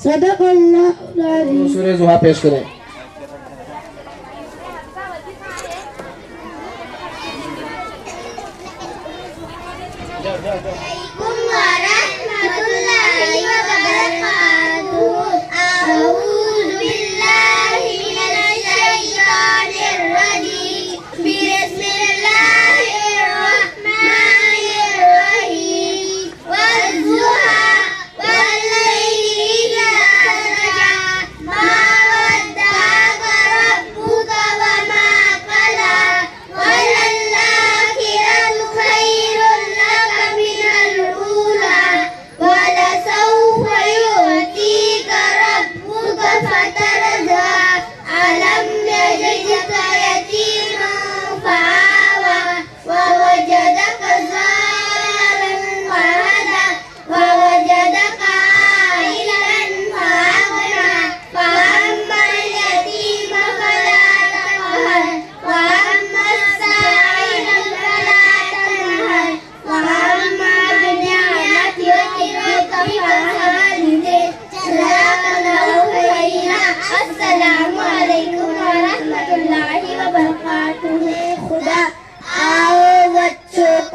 सदक़ल्लाहुल अज़ीम। सूरह ज़ुहा पेश करें।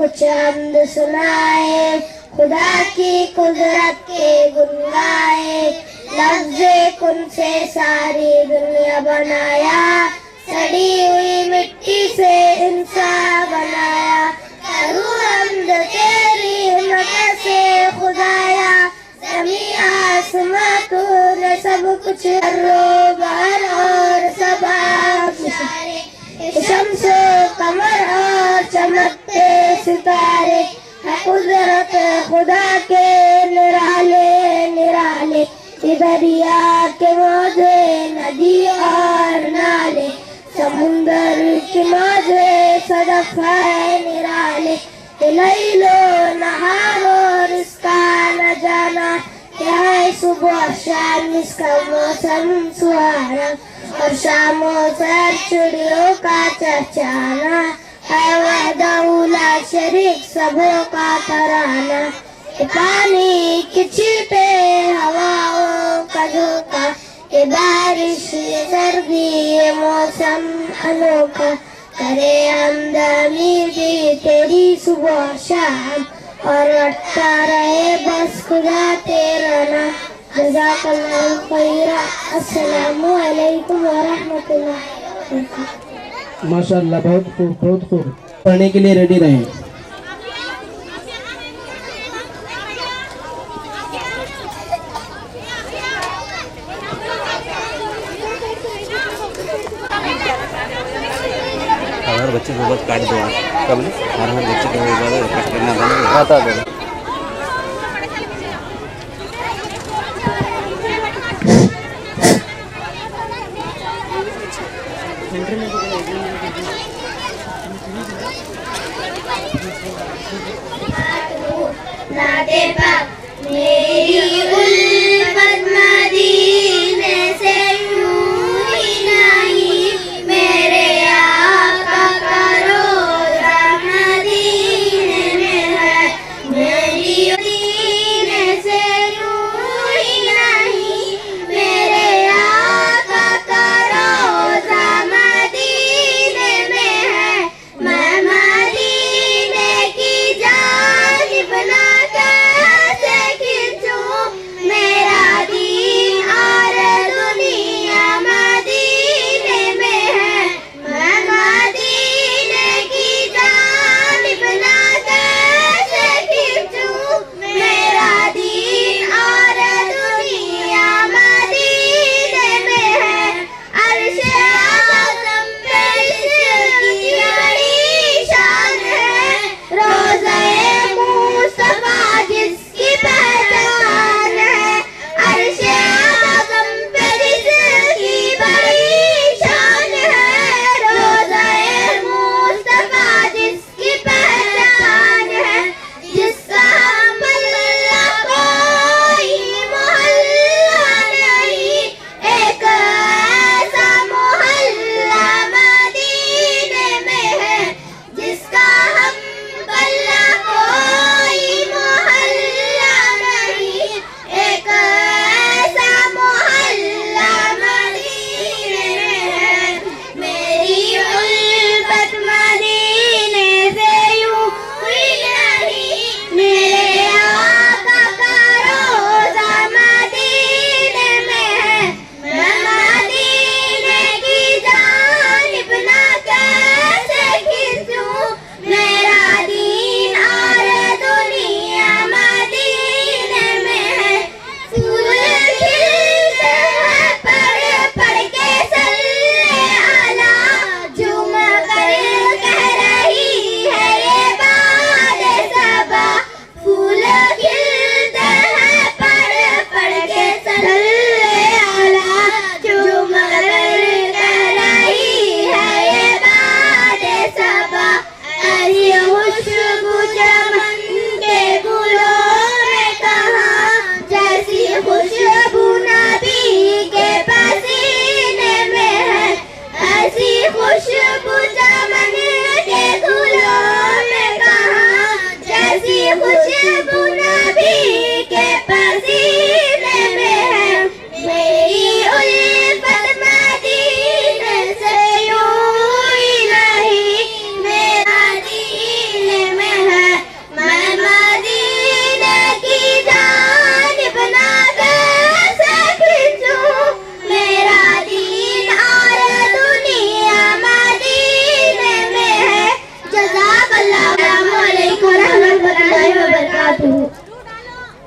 चंद सुनाए खुदा की कुदरत के गुन गाए। लफ्ज़े कुन से सारी दुनिया बनाया, सड़ी हुई मिट्टी से इंसान बनाया। करूँ हम्द तेरी हिम्मत से खुदाया, ज़मीं आसमां तूने सब कुछ रोबार और सबा शम्स कमर और चमकते सितारे है कुदरत खुदा के निराले निराले। दरिया के मौजे नदी और नाले, समुंदर के मौजे सदफ है निराले। लैलो नहार और इसका न जाना, क्या है सुबह शाम इसका मौसम सुहाना। और शामों सर चिड़ियों का चहचहाना, है वहदहुला शरीक सबों का तराना। पानी की छींटे हवाओं का झोंका, ये बारिश ये सर्दी ये मौसम अनोखा। करे हमदर्दी दी तेरी सुबह शाम, और रटता रहे बस खुदा तेरा नाम। जज़ाकल्लाहु खैरा। अस्सलामु अलैकुम व रहमतुल्लाहि। माशाअल्लाह, बहुत खूब बहुत खूब। पढ़ने के लिए रेडी रहें। हर बच्चे को बस काट दो। कब हर बच्चे को कट करना बता दो। मेरी उल्फत मदीने से यूं ही नहीं, मेरे आका का रोज़ा मदीने में है। मेरी मदीने से यूं ही नहीं, मेरे आका का रोज़ा मदीने में है। मैं मदीने की जानिब ना कैसे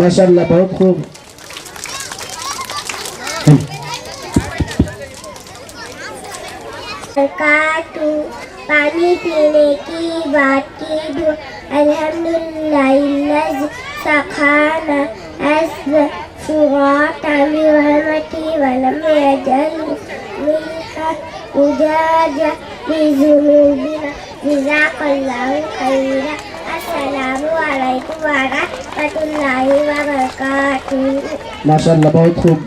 माशाल्लाह बहुत खूब काटू पानी पीने की बात की दो अल्हम्दुलिल्लाह सखाना अस्ब फुआता बिरहमती वलम यजल मिलहा उजाजा बिजुनुबिना जज़ाकल्लाहु खैरा अस्सलामु अलैकुम वरहमतुल्लाहि वबरकातुहू माशाल्लाह बहुत खूब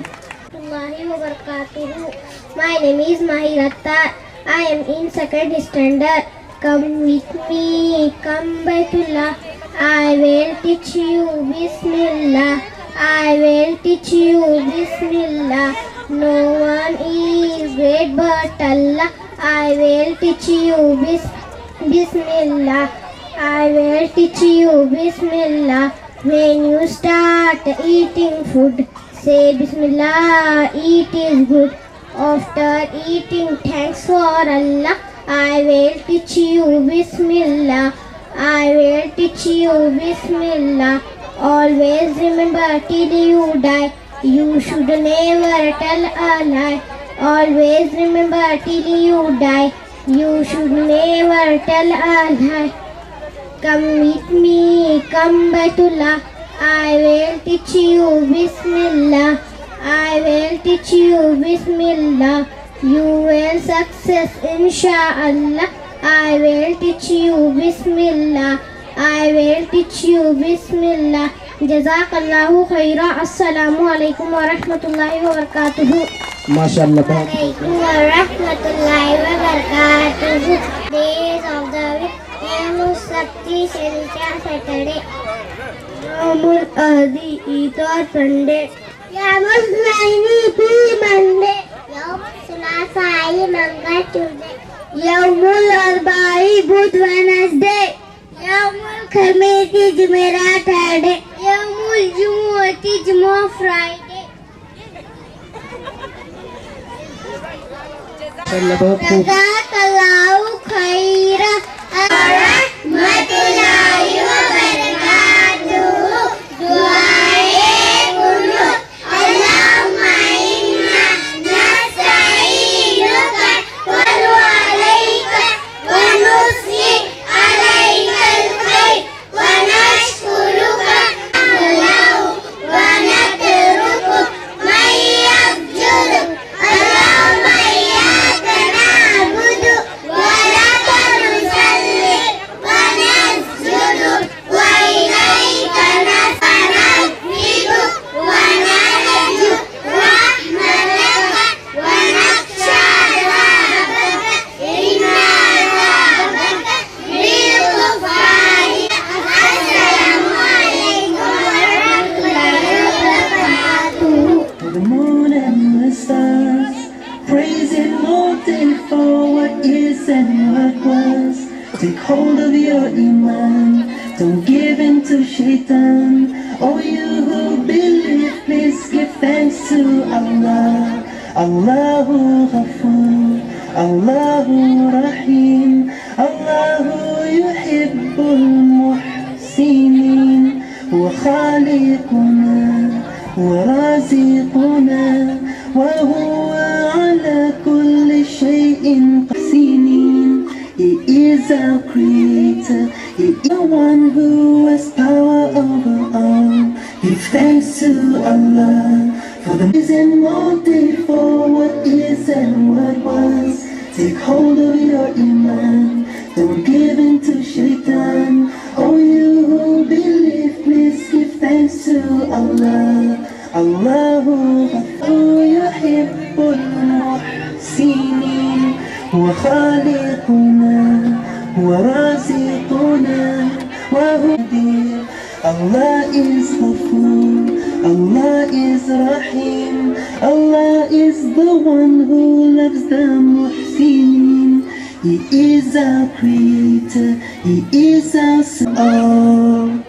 My name is Mahiratta. I am in second standard. Come with me, come Baitullah. I will teach you Bismillah. I will teach you Bismillah. No one is great but Allah. I will teach you Bismillah. I will teach you Bismillah. When you start eating food, say Bismillah, it is good. After eating, thanks for Allah. I will teach you Bismillah. I will teach you Bismillah. Always remember till you die, you should never tell a lie. Always remember till you die, you should never tell a lie. Come with me, come Baitullah. I will teach you Bismillah. I will teach you Bismillah. You will success inshallah. I will teach you Bismillah. I will teach you Bismillah. Jazakallahu khaira. Assalamu alaikum wa rahmatullahi wa barakatuhu. माशाल्लाह बहुत Alaikum wa rahmatullahi wa barakatuhu. Days of the week. Yamu Sabti Shanika Saturday. Yamul Ahdi Eid Sunday. Yamul Maini P Monday. Yom Sulafai Mangal Tuesday. Yamul Arba'i Buddh Wednesday. Yamul Khamisi Jumeirah Friday. Yamul Jumu'ati Jumu'ah Friday. माशाल्लाह बहुत खूब Jazakallahu khaira. Rahmatullahi wa barakatuhu. Du'ae kunut. Allahumma inna nasta'inuka wa nu'alayka wa nusli alayka al-khayr wa nashkuruka Allahu wa natruku man yafjuru. Allahumma iyyaka na'budu wa laka nusalli wa nasjudu wa ilayka nas'alu wa narju rahmataka wa nakhsha 'adabaka inna 'adabaka bil ghafari. Assalamu alaikum wa rahmatullahi wa barakatuh. The moon and the stars, praising mountain for what is and what was. Take hold of your iman, don't give in to shaitan. Oh, you who believe, please give thanks to Allah. Allahu Ghafoor, Allahu Rahim, Allahu yuhibbul muhsinin. Huwa khaliquna, huwa raziquna, wa huwa ala kulli shay'in qadir. He is our creator, He is the one who has power over all. Give thanks to Allah for and wanted for what is and what was. Take hold of your iman, don't give in to shaitan. Oh, you who believe, please give thanks to Allah. Allahu yuhibbul muhsinin, huwa khaliquna, huwa raziquna, wa huwa Allah is Ghafoor, Allah is Rahim, Allah is the one who loves the Muhsinin. He is our creator, He is our all.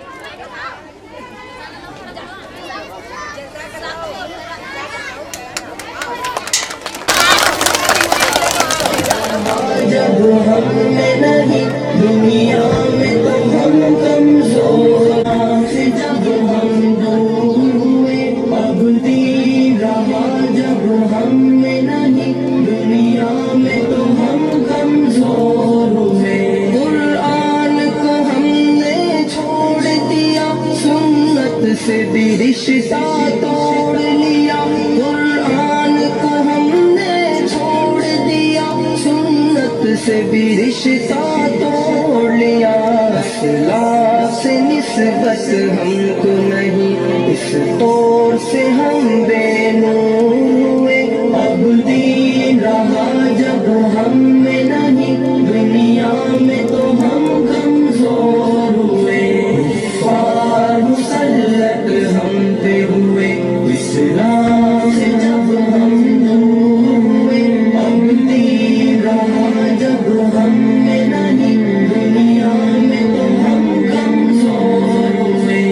जब हम में नहीं दुनिया में तो हम कमजोर से जब हम दूर हुए अब दीन रहा जब हम में नहीं दुनिया में तो हम कमजोर हुए कुरान को हमने छोड़ दिया सुन्नत से भी रिश्ता तोड़ लिया कुरान को हमने छोड़ दिया सुन्नत से भी रिश्ता तोड़ लिया इस्लाम से निस्बत हमको नहीं इस तौर से हम बेनूर हुए अब दीन रहा जब हम में नहीं दुनिया में तो हम कमजोर हुए कुफ्फार मुसल्लत हम पे हुए इस्लाम से जब हम दूर हुए अब दीन रहा जब हम में नहीं दुनिया में तो हम कमजोर हुए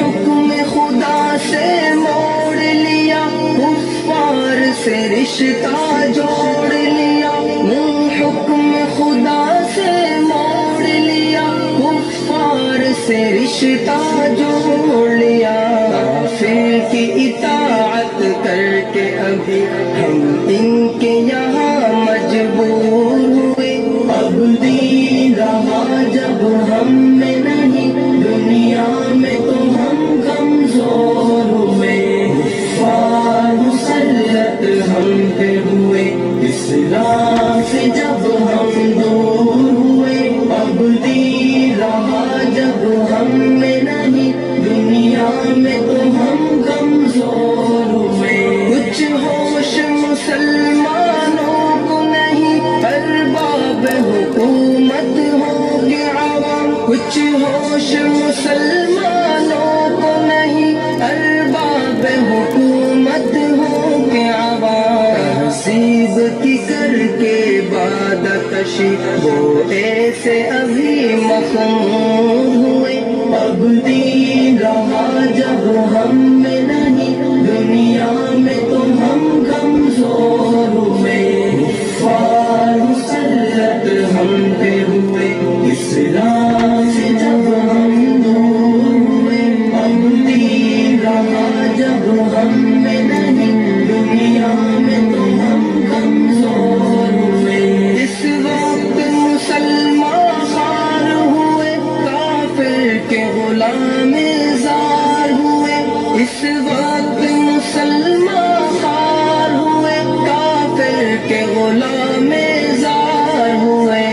हुक्म खुदा से मोड़ लिया कुफ्फार से रिश्ता जोड़ लिया हुक्म खुदा से मोड़ लिया कुफ्फार से रिश्ता जोड़ लिया काफिर की इताअत करके अभी हम इनके यहाँ मजबूर हुए अब दीन रहा जब हम में नहीं दुनिया में तो हम कमजोर हुए कुफ्फार मुसल्लत हम पे हुए इस्लाम से जब हम दूर हुए अब दीन रहा जब हम में नहीं दुनिया में तो हम कमजोर हुए कुछ होश मुसलमानों को नहीं अरबाब हुकूमत हो के आवाम कुछ होश मुसलमानों को नहीं अरबाब हुकूमत हो के आवाम तहसीब की करके बादकशी वो ऐसे अभी मखमूर हुए अब दीन रहा जब हम में नहीं दुनिया में तो हम कमजोर हुए कुफ्फार मुसल्लत हम पे हुए इस्लाम से जब हम दूर हुए अब दीन रहा जब हम में नहीं दुनिया में तो हम कमजोर हुए इस वक्त मुसलमान खार हुए काफिर के गुलाम जार हुए इस वक्त मुसलमान खार हुए काफिर के गुलाम जार हुए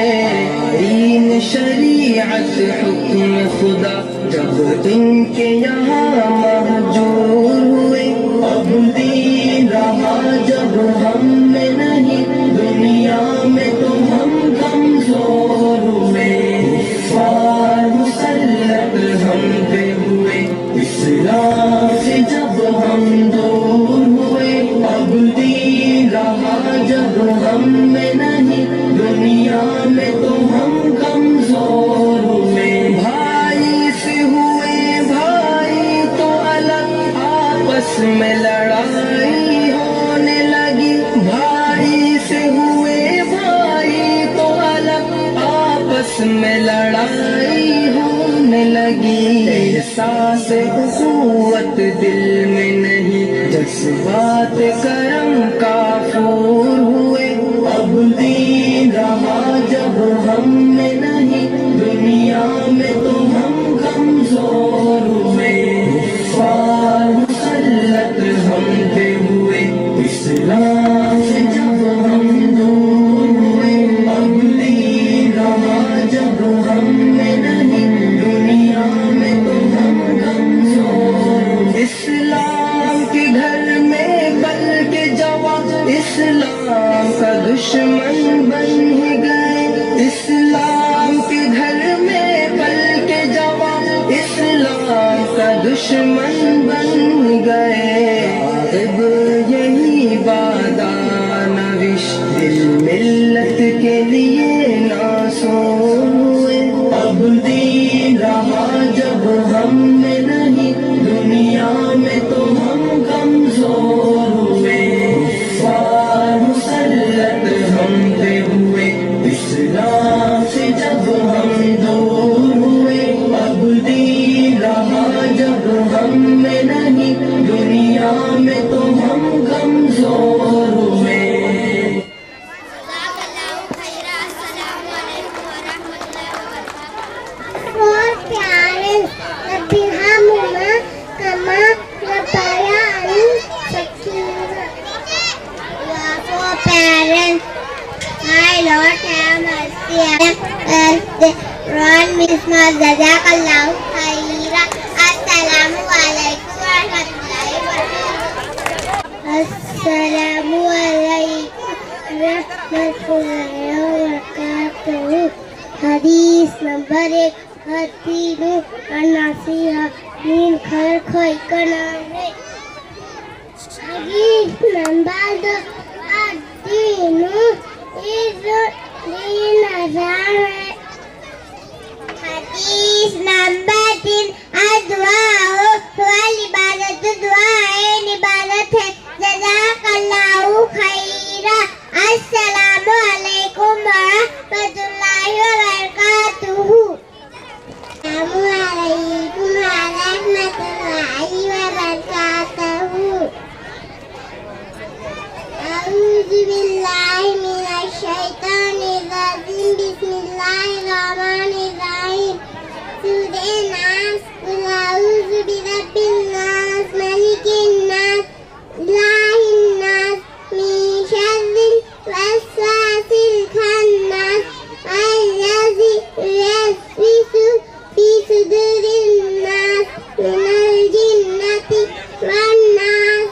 दीन शरीयत हुक्म खुदा जब इनके यहाँ महजूर हुए अब दीन रहा जब हम में नहीं दुनिया में तो हम कमजोर हुए कुफ्फार मुसल्लत हम पे हुए इस्लाम से जब हम दूर हुए अब दीन रहा जब हम में नहीं दुनिया में तो हम कमजोर हुए भाई से हुए भाई तो अलग आपस में लड़ाई होने लगी भाई से हुए भाई तो अलग आपस में लड़ाई होने लगी एहसास उखुवत दिल में नहीं जज्बात करम काफूर हुए अब दीन रहा जब हम में नहीं दुनिया में तो हम कमजोर हुए कुफ्फार मुसल्लत हम पे दुश्मन बन गए, इस्लाम के घर में पल के जवान इस्लाम का दुश्मन बन गए। अब यही वादा नविश दिल मिल्लत के लिए ना सोए। अब दीन रहा जब हम में नहीं, दुनिया में तो हम कमजोर हुए। मुसल्लत हम पे हुए, इस्लाम से जब हम दूर हुए। अब दीन रहा जब हम में नहीं, दुनिया में तो हम कमजोर हुए। For parents, Rabbihamuma kama rabbayani saghira. For parents, my Lord have mercy as they run Misma Jazakallahu khaira. Assalamu alaikum wa rahmatullahi wa barakatuh. Assalamu alaikum wa rahmatullahi wa barakatuh. Hadith number 1 हतीनु अनासिहा नीन खर खोई कनाने। हदीस number 2 हतीनु is दीन अज़ान। हदीस number 3 अदुआ वाल इबादत दुआ इबादत है। जज़ाकल्लाहु खैरा। अस्सलामु अलैकुम व रहमतुल्लाहि व बरकातुहू। Assalamualaikum warahmatullahi wabarakatuh. A'udzu billahi minasy syaithanir rajim. Bismillahirrahmanirrahim. Surah Nas. Qul a'udzu birabbin nas, malikin nas, ilahin nas, min syarril waswasil khannas, allazi yuwaswisu fi sudurin nas minal jinnati wan nas.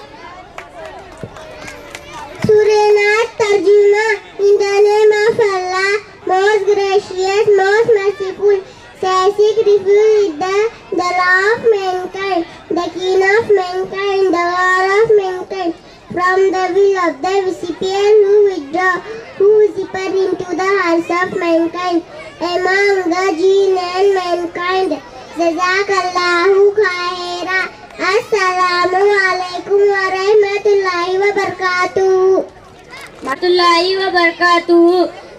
Surah Nas Tarjuma. In the name of Allah, most gracious, most merciful. Say seek refuge with the law of mankind, the king of mankind, the war of mankind, from the will of the recipient who withdraw, who zipper into the hearts of mankind, among the jinn and mankind. Jazakallahu khaira. Assalamu alaikum wa rahmatullahi wa barakatuh. Rahmatullahi wa barakatuh.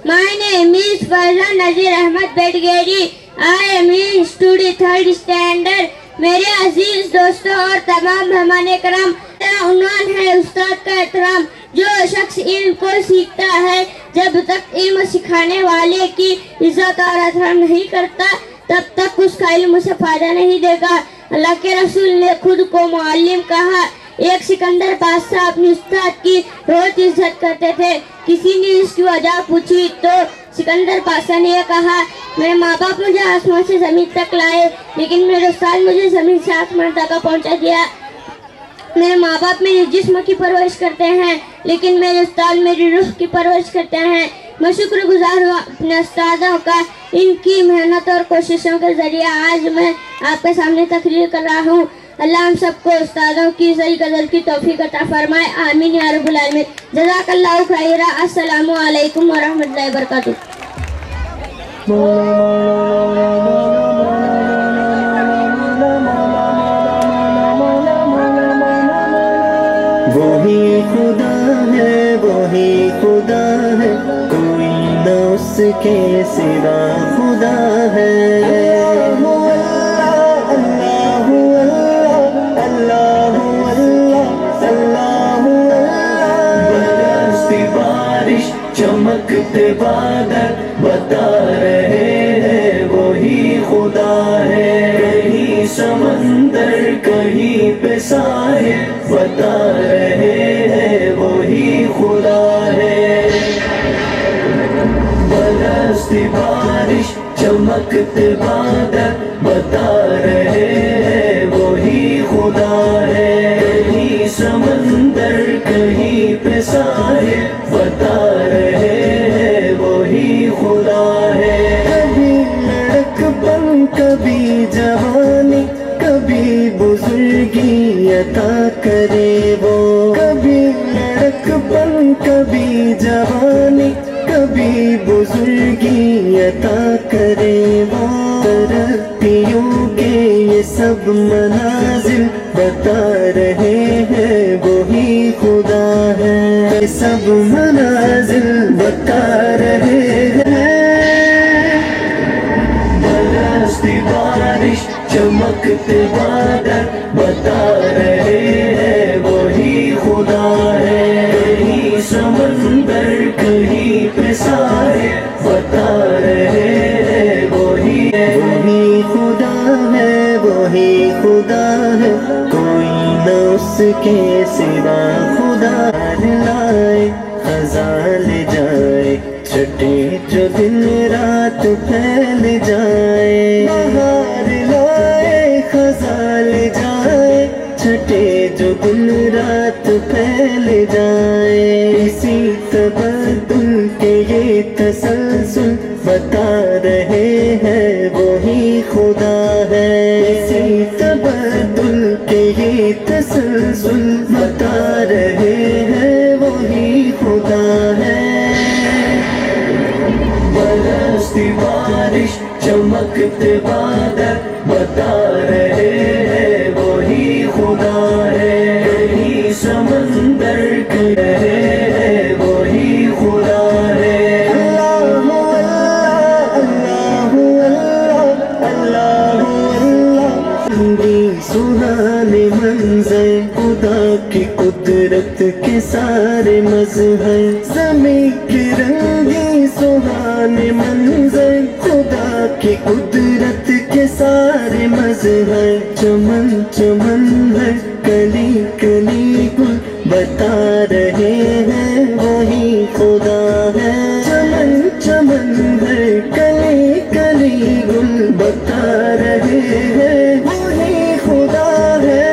My name is Farzan Nazir Ahmad Bedgeri. I am in study 3rd standard. मेरे अजीज दोस्तों और तमाम मेहमान करम, मेरा उन्वान है उस्ताद का एहतराम। जो शख्स इल्म को सीखता है, जब तक इल्म सिखाने वाले की इज्जत और एहतराम नहीं करता, तब तक उसका इल्म उसे फायदा नहीं देगा। अल्लाह के रसूल ने खुद को मुअल्लिम कहा। एक सिकंदर बादशाह अपने उस्ताद की बहुत इज्जत करते थे। किसी ने इसकी वजह पूछी तो सिकंदर बादशाह ने कहा, मेरे माँ बाप मुझे आसमान से जमीन तक लाए, लेकिन मेरे उस्ताद मुझे जमीन से आसमान तक पहुँचा दिया। मेरे माँ बाप मेरे जिस्म की परवरिश करते हैं, लेकिन मेरे उस्ताद मेरी रूह की परवरिश करते हैं। मैं शुक्रगुजार हूँ अपने उस्तादों का। इनकी मेहनत और कोशिशों के जरिए आज मैं आपके सामने तकरीर कर रहा हूँ। अल्लाह हम सबको उस्तादों की सही कदर की तौफीक अता फरमाए। आमीन या रब्बुल आलमीन। जज़ाकल्लाहु खैरा। अस्सलामु अलैकुम व रहमतुल्लाहि व बरकातुहू। वही खुदा है, कोई न उसके सिवा खुदा है। बरसती बारिश, चमकते बादल बता रहे हैं वही खुदा है। कहीं समंदर कहीं पे साहिल बता रहे हैं वही खुदा है। बरसती बारिश, चमकते बादल बता रहे हैं वही खुदा है। कहीं समंदर कहीं पे साहिल बता रहे एक पल कभी जवानी कभी बुजुर्गी अता करे वो। तरक्कियों के ये सब मनाजिल बता रहे हैं वो ही खुदा है। ये सब मनाजिल बता रहे हैं। बरसती बारिश चमकते बादल बता रहे हैं वो ही खुदा है। कहीं समंदर कहीं पे सारे बता रहे हैं वो ही खुदा है। वही खुदा है कोई न उसके सिवा। खुदा लाए खज़ां ले जाए छटे जो दिन रात फैल जाए। बहार लाए खज़ां ले जाए छटे जो दिन रात फैल जाए। इसी तबद्दुल के ये तसलसल बता रहे हैं वो ही खुदा है। इसी तबद्दुल के ये तसलसल बता रहे हैं वो ही खुदा है। बरसती बारिश चमकते बादल बता रहे हैं वो ही खुदा है। कहीं समंदर कहे है वो ही खुदा है। सुहाने मंजर खुदा की कुदरत के सारे मज़हर। ज़मीं की रंगी सुहाने मंजर खुदा की कुदरत के सारे मज़हर। चमन चमन है कली कली गुल बता रहे हैं वही खुदा है। चमन चमन है कली कली गुल बता रहे हैं वही खुदा है।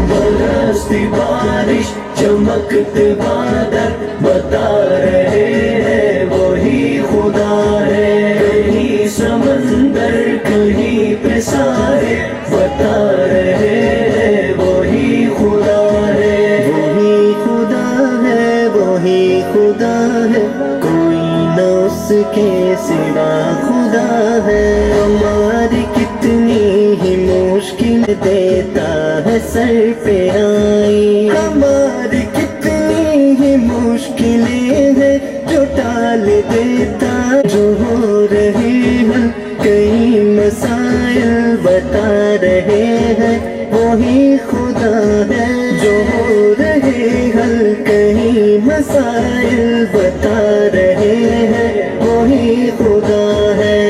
बरसती बारिश चमकते बादल बता रहे हैं वही खुदा है। कहीं समंदर कहीं पे सारे बता रहे हैं वही खुदा है। वही खुदा है वही खुदा है कोई न उसके सिवा खुदा है। हमारी कितनी ही मुश्किल देता है सर पे आई। हमारी कितनी ही मुश्किलें हैं जो टाल देता। जो हो रहे हैं कई मसाइल बता रहे हैं वही खुदा है। जो हो रहे हैं कई मसाइल बता रहे हैं वही खुदा है।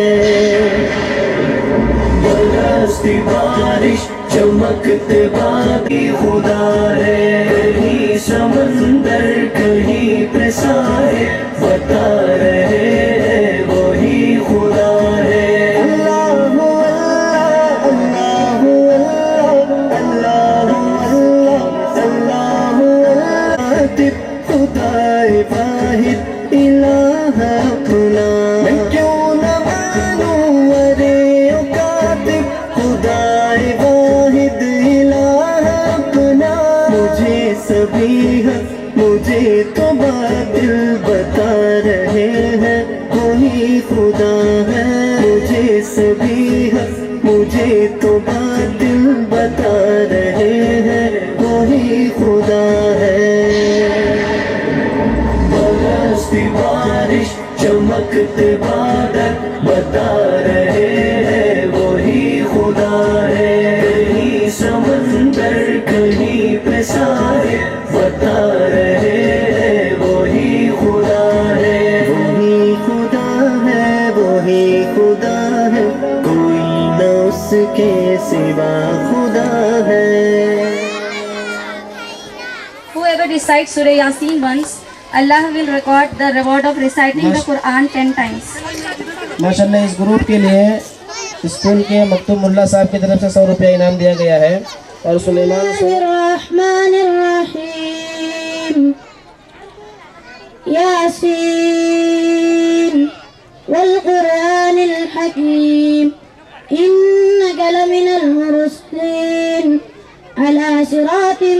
बरसती बारिश चमकते बादल खुदा है। कहीं समंदर कहीं पे सारे बता रहे हैं वही खुदा है। अल्लाहु अल्लाह अल्लाहु अल्लाह अल्लाहु अल्लाह। खुदाए वाहिद इलाह अपना मैं क्यों न मानूं अरे ओ कातिब। खुदाए वाहिद इलाह अपना मुझे सभी हक मुझे तो बातिल बता रहे हैं वही खुदा है। मुझे सभी हक मुझे तो बातिल बता रहे हैं वही खुदा है। बरसती बारिश चमकते बादल बता रहे हैं वही खुदा है। कहीं समंदर कहीं पे सारे बता रहे हैं वही खुदा है। वही खुदा है वही खुदा है कोई न उसके सिवा खुदा है। Whoever recites Surah Yasin once, Allah will record the reward of reciting the Quran 10 times. माशाल्लाह इस ग्रुप के लिए स्कूल के मकतूम मुल्ला साहब की तरफ से 100 रुपया इनाम दिया गया है। और सुलेमान यासीन वल कुरानिल हकीम इन्नका लमिनल मुरसलीन अला सिरातिन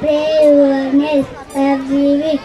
Pray awareness every week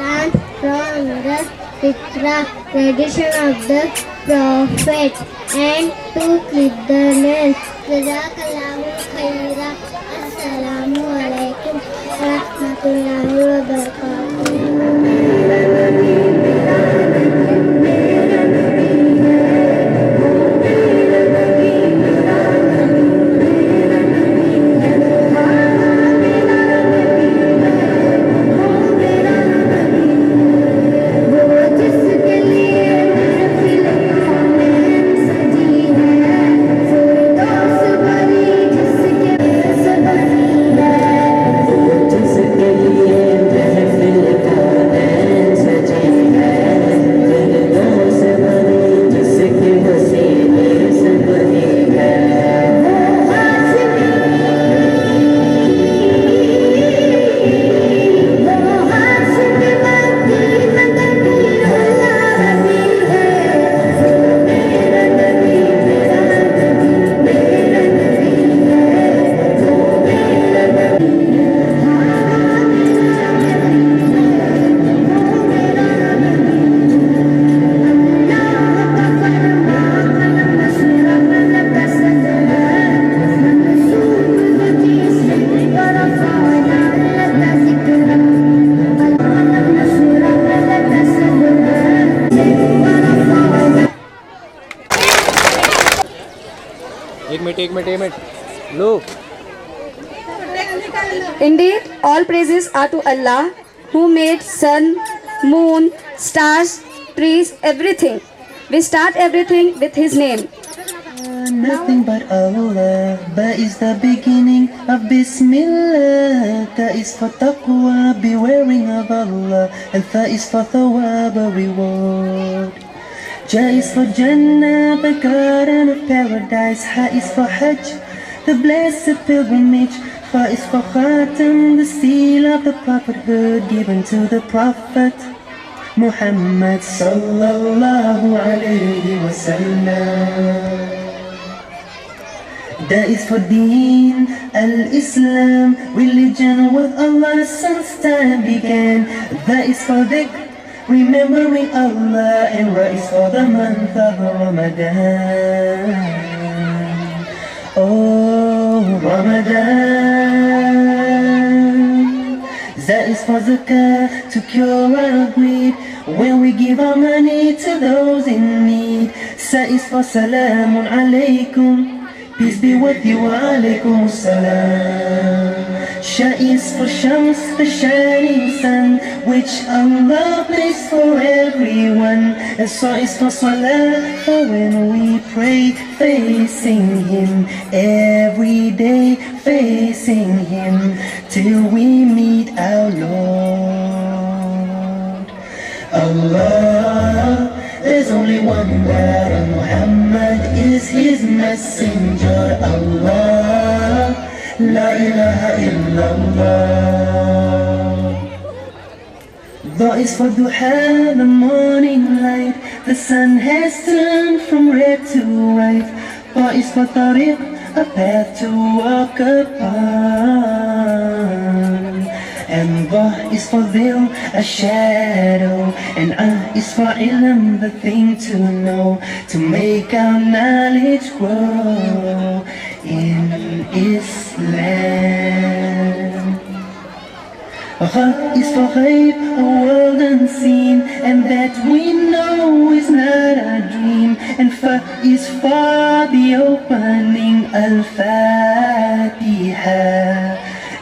insan from the fitra tradition of the Prophet and to keep the nails. Jazakallahu khaira. Assalamu alaikum wa rahmatullahi wa barakatuh. एक minute low. Indeed, all praises are to Allah who made sun, moon, stars, trees, everything. We start everything with His name. Nothing but Allah, Ba is the beginning of Bismillah. Ta is for taqwa, bewaring of Allah, and Tha is for thawab, a reward. Ja is for Jannah, the garden of paradise. Ha is for Hajj, the blessed pilgrimage. Fa is for Khatam, the seal of the prophethood given to the Prophet Muhammad sallallahu alayhi wa sallam. Da is for Deen, Al-Islam, religion with Allah since time began. That is for dhikr, remembering Allah, and Ra is for the month of Ramadan. Oh, Ramadan. That is for zakah, to cure our greed, when we give our money to those in need. Sa is for salamun alaykum, peace be with you, wa alaykum salam. Sha is for Shams, the shining sun, which Allah placed for everyone. And Sa is for Salah, for when we pray, facing Him, every day facing Him, till we meet our Lord. Allah, there's only one God, and Muhammad is His messenger. Allah, La ilaha illallah. Dha is for duha, the morning light, the sun has turned from red to white. Fa is for tariq, a path to walk upon. And Ba is for dhil, a shadow, and is for ilm, the thing to know, to make our knowledge grow in Islam. Gha is for ghaib, a world unseen, and that we know is not a dream. And Fa is for the opening, Al-Fatiha.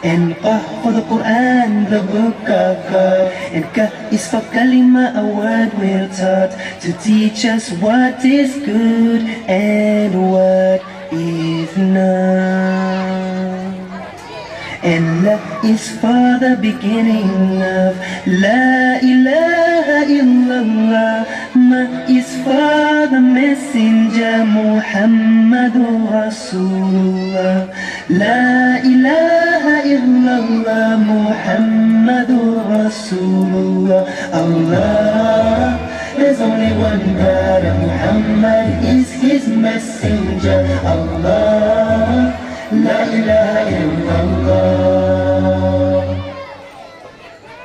And Qah for the Quran, the book of God. And Ka is for Kalima, a word we're taught to teach us what is good and what is not. And La is for the beginning of La ilaha illallah. Ma is for the messenger Muhammadur Rasulullah. La ilaha illallah Muhammadur Rasulullah. Allah, there's only one God and Muhammad is his messenger. Allah, La ilaha illallah.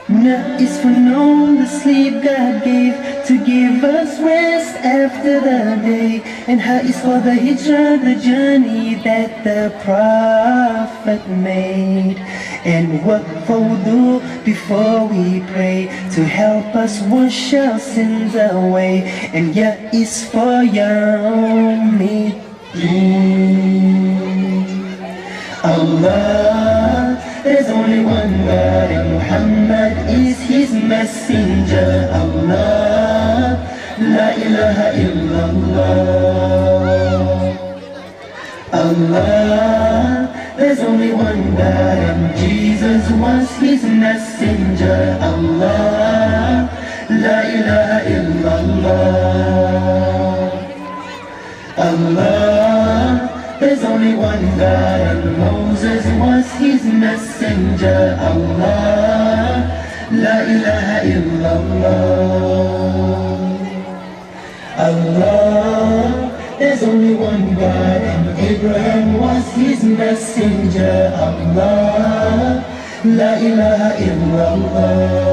Na is for know, the sleep God gave to give us rest after the day. And Ha is for the hijrah, the journey that the Prophet made. And Wa for wudu before we pray, to help us wash our sins away. And Ya is for Yawmiddin. Allah, there's only one God and Muhammad is his messenger. Allah, La ilaha illallah. Allah, there's only one God and Jesus was his messenger. Allah, La ilaha illallah. Allah, there's only one God and Moses was his messenger. Allah, La ilaha illallah. Allah, there's only one God and Abraham was his messenger. Allah, La ilaha illallah.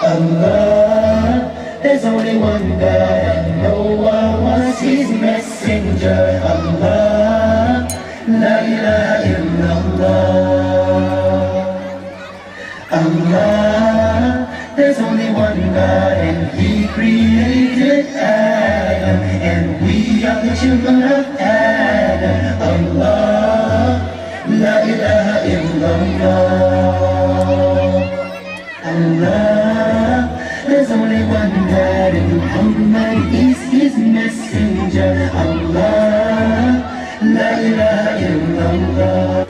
Allah, there's only one God and Noah was his messenger. Allah, La ilaha illallah. Allah, there's only one God and he created Adam, and we are the children of Adam. Allah, La ilaha illallah. Allah, there's only one God and Muhammad is his messenger. Allah, La ilaha illallah.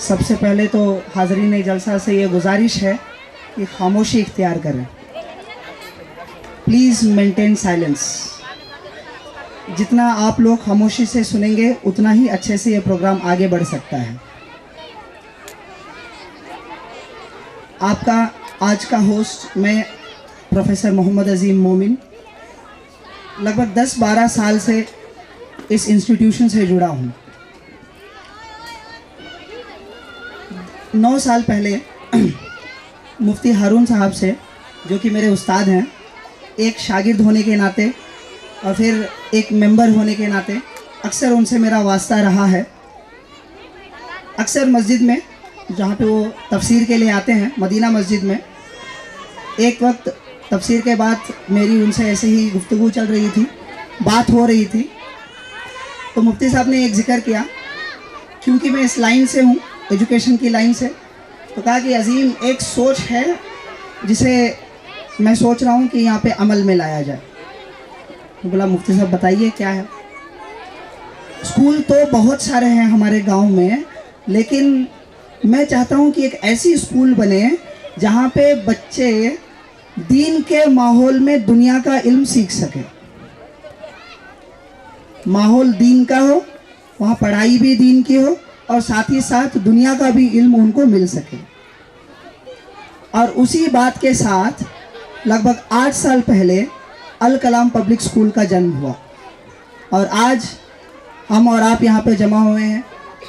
सबसे पहले तो हाज़रीन जलसा से ये गुजारिश है कि खामोशी इख्तियार करें। Please maintain silence. जितना आप लोग खामोशी से सुनेंगे उतना ही अच्छे से ये प्रोग्राम आगे बढ़ सकता है। आपका आज का होस्ट मैं प्रोफेसर मोहम्मद अजीम मोमिन लगभग 10-12 साल से इस इंस्टीट्यूशन से जुड़ा हूँ। 9 साल पहले मुफ्ती हारून साहब से, जो कि मेरे उस्ताद हैं, एक शागिर्द होने के नाते और फिर एक मेंबर होने के नाते अक्सर उनसे मेरा वास्ता रहा है। अक्सर मस्जिद में जहाँ पे वो तफसीर के लिए आते हैं, मदीना मस्जिद में, एक वक्त तफसीर के बाद मेरी उनसे ऐसे ही गुफ्तगू चल रही थी, बात हो रही थी, तो मुफ्ती साहब ने एक जिक्र किया, क्योंकि मैं इस लाइन से हूँ, एजुकेशन की लाइन से, तो कहा कि अजीम एक सोच है जिसे मैं सोच रहा हूँ कि यहाँ पे अमल में लाया जाए। तो बोला मुफ्ती साहब बताइए क्या है। स्कूल तो बहुत सारे हैं हमारे गांव में, लेकिन मैं चाहता हूँ कि एक ऐसी स्कूल बने जहाँ पे बच्चे दीन के माहौल में दुनिया का इल्म सीख सके। माहौल दीन का हो, वहाँ पढ़ाई भी दीन की हो और साथ ही साथ दुनिया का भी इल्म उनको मिल सके। और उसी बात के साथ लगभग 8 साल पहले अल कलाम पब्लिक स्कूल का जन्म हुआ और आज हम और आप यहाँ पे जमा हुए हैं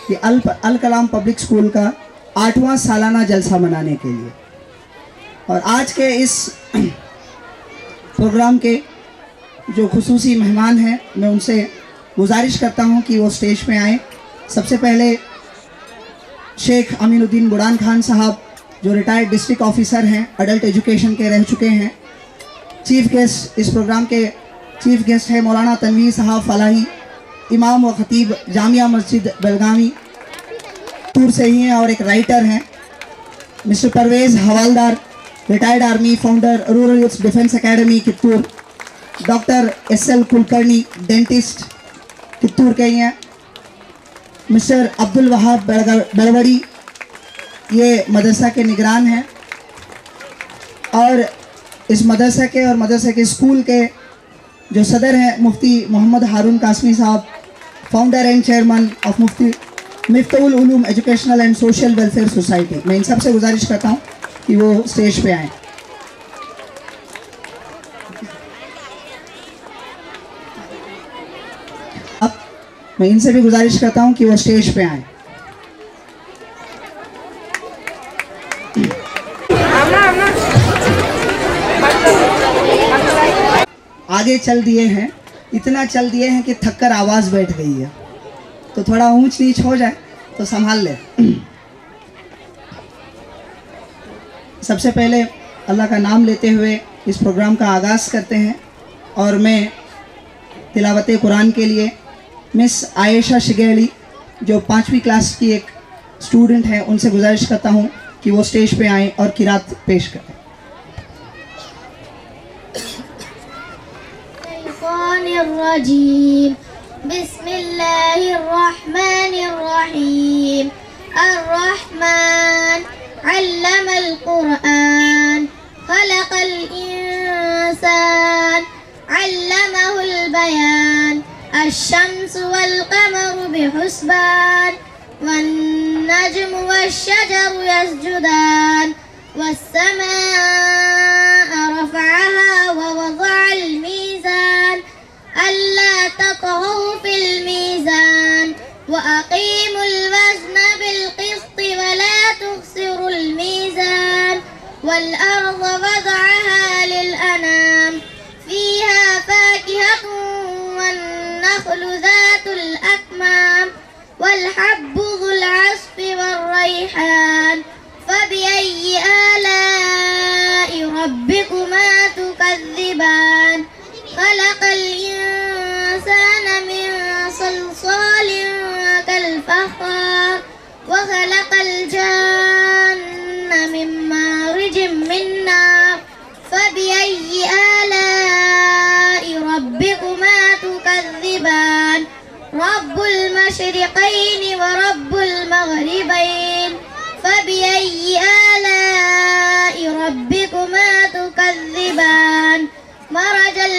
कि अल कलाम पब्लिक स्कूल का 8वां सालाना जलसा मनाने के लिए। और आज के इस प्रोग्राम के जो खुसूसी मेहमान हैं, मैं उनसे गुजारिश करता हूं कि वो स्टेज पे आएँ। सबसे पहले शेख अमीनुद्दीन बुरान खान साहब, जो रिटायर्ड डिस्ट्रिक्ट ऑफिसर हैं, अडल्ट एजुकेशन के रह चुके हैं। चीफ गेस्ट, इस प्रोग्राम के चीफ गेस्ट है मौलाना तनवीर साहब फलाही, इमाम व खतीब जामिया मस्जिद बेलगावी टूर से ही हैं और एक राइटर हैं। Mister Parvez Hawaldar, retired army, founder rural youth defence academy Kittur. Doctor SL Kulkarni, dentist, Kittur के ही हैं। मिस्टर अब्दुल वहाब बड़वड़ी, ये मदरसा के निगरान हैं और इस मदरसा के और मदरसा के स्कूल के जो सदर हैं मुफ्ती Mohammad Haroon Qasmi sahab, founder and chairman of Mufti Miftahul Uloom educational and social welfare society. मैं इन सब से गुजारिश करता हूँ कि वो स्टेज पे आएँ। अब मैं इनसे भी गुजारिश करता हूँ कि वो स्टेज पे आएँ। आगे चल दिए हैं, इतना चल दिए हैं कि थक कर आवाज़ बैठ गई है, तो थोड़ा ऊंच नीच हो जाए तो संभाल ले। सबसे पहले अल्लाह का नाम लेते हुए इस प्रोग्राम का आगाज़ करते हैं और मैं तिलावत कुरान के लिए मिस आयशा शिगेली, जो 5वीं क्लास की एक स्टूडेंट हैं, उनसे गुजारिश करता हूँ कि वो स्टेज पे आएँ और किरात पेश करें। बिस्मिल्लाहिर्रहमानिर्रहीम। अर्रहमान अल्लमल कुरआन खलक़ल इंसान अल्लमहुल बयान अश-शम्सु वल क़मरु बिहुस्बान वन नज्मु वश-शजरु यस्जुदान वस्समाअ रफ़अहा व वज़अल मीज़ान अल्ला ततग़ौ फ़िल मीज़ान व अक़ीमुल वज़्न बिल क़िस्ति व ला तुख़सिरुल मीज़ान वल अर्ज़ वज़अहा लिल अनाम फ़ीहा फ़ाकिहतुन वन नख़्लु ज़ातुल अक्माम वल हब्बु ज़ुल अस्फ़ि वर रैहान फ़बिअय्यि आलाइ रब्बिकुमा तुकज़्ज़िबान खलक़ल इंसान मिन सल्सालिन कल फ़ख़्ख़ार व खलक़ल जन्न मिन मारिजिम मिन नार फ़बिअय्यि आलाइ रब्बिकुमा तुकज़्ज़िबान रब्बुल मशरिक़ैनि व रब्बुल मग़रिबैन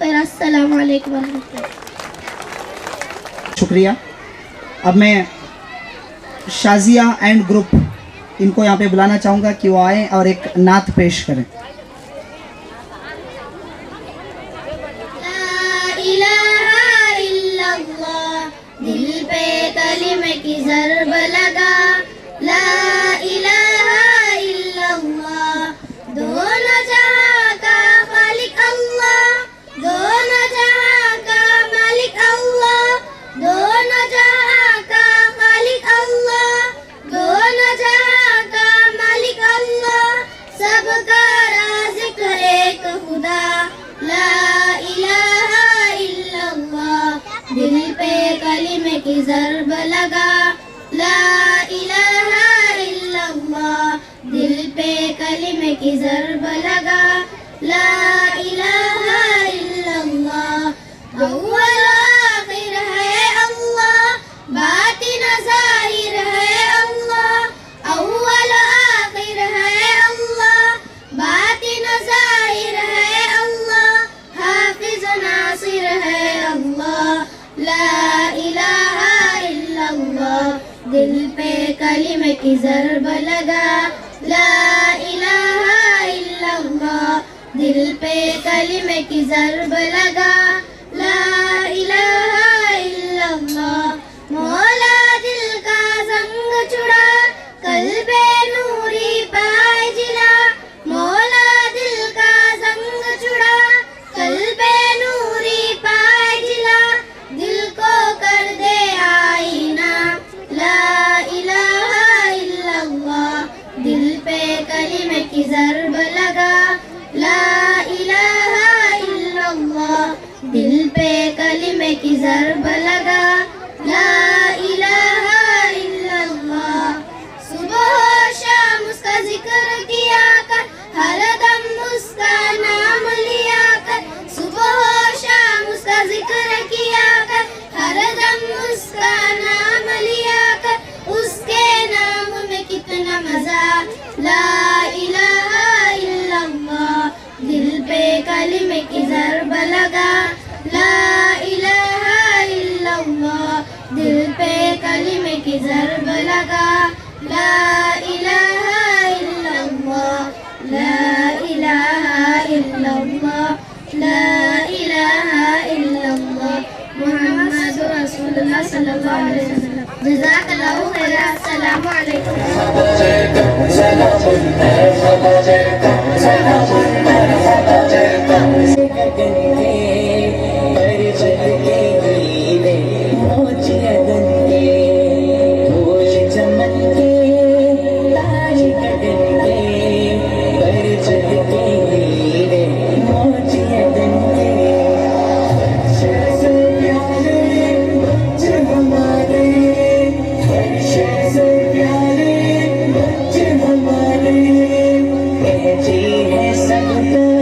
खैर अस्सलाम वालेकुम वरहमतुल्लाह। शुक्रिया। अब मैं शाजिया एंड ग्रुप इनको यहाँ पे बुलाना चाहूँगा कि वो आए और एक नात पेश करें। दिल पे कलिमे की ज़रब लगा ला इलाहा इल्लल्लाह दोनों जहां का मालिक अल्लाह दोनों जहां का मालिक अल्लाह दोनों जहां का मालिक अल्लाह दोनों जहां का मालिक अल्लाह सबका राज़िक एक खुदा ला इलाहा इल्लल्लाह दिल पे कलिमे की ज़रब लगा ला इलाहा इल्लल्लाह दिल पे कलिमे की ज़रब लगा ला इलाहा इल्लल्लाह अव्वल आखिर है अल्लाह बातिन ज़ाहिर है अल्लाह अव्वल आखिर है अल्लाह बातिन ज़ाहिर है अल्लाह हाफिज़ नासिर है अल्लाह ला इलाहा इल्लल्लाह दिल पे कलिमे की ज़रब लगा ला इलाहा इल्लल्लाह दिल पे कलिमे की ज़रब लगा ला इलाहा इल्लल्लाह मौला दिल का संग छुड़ा कल्बे नूरी पाए जिला मौला दिल का संग छुड़ा कल्बे नूरी पाए जिला दिल को कर दे आईना ला इलाहा इल्लल्लाह दिल पे कलिमे की ज़रब लगा ला इलाहा इल्लल्लाह दिल पे कलिमे की ज़रब लगा ला इलाहा इल्लल्लाह सुबह शाम उसका जिक्र किया कर हर दम उसका नाम लिया कर सुबह शाम उसका जिक्र किया कर हर दम उसका नाम लिया कर उसके नाम में कितना मजा ला इलाहा इल्लल्लाह दिल पे कलिमे की ज़रब लगा ला इलाहा इल्लल्लाह दिल पे कलिमे की ज़रब लगा ला इलाहा इल्लल्लाह ला इलाहा इल्लल्लाह ला इलाहा इल्लल्लाह मुहम्मदुर रसूलुल्लाह सल्लल्लाहु अलैहि वसल्लम जज़ाकल्लाहु खैरन अस्सलामु अलैकुम। जी है सब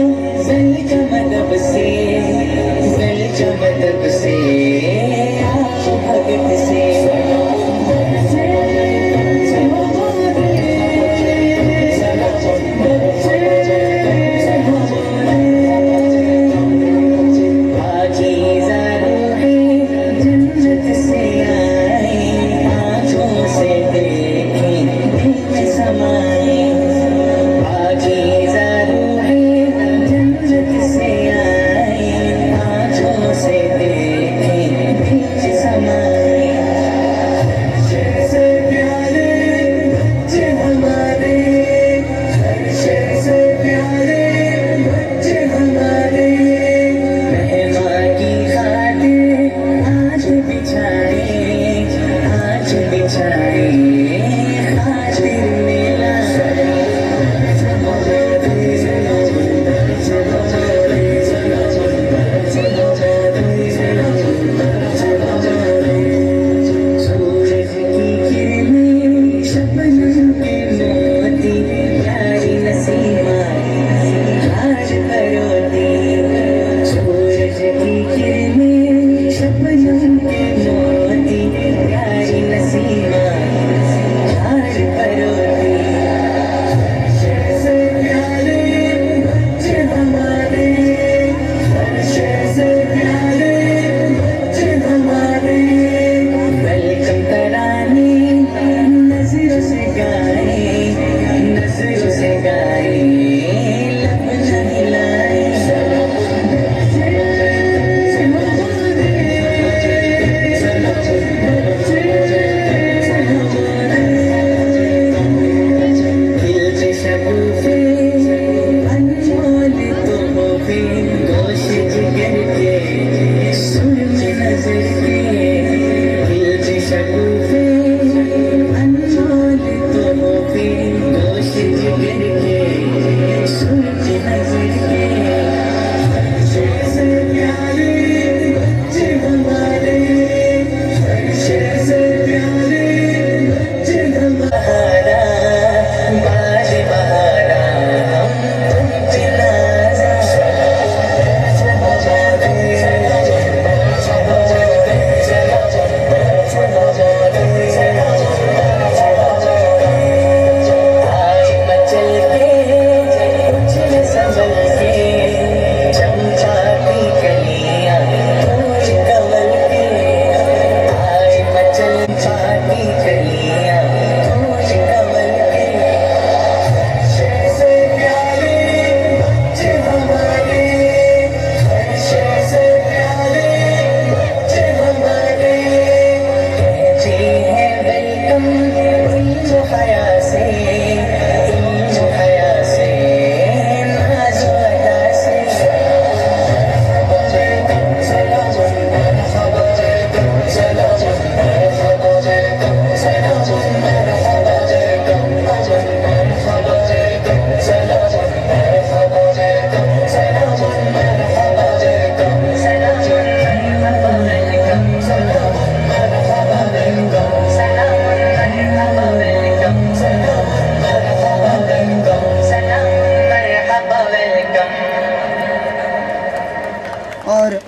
और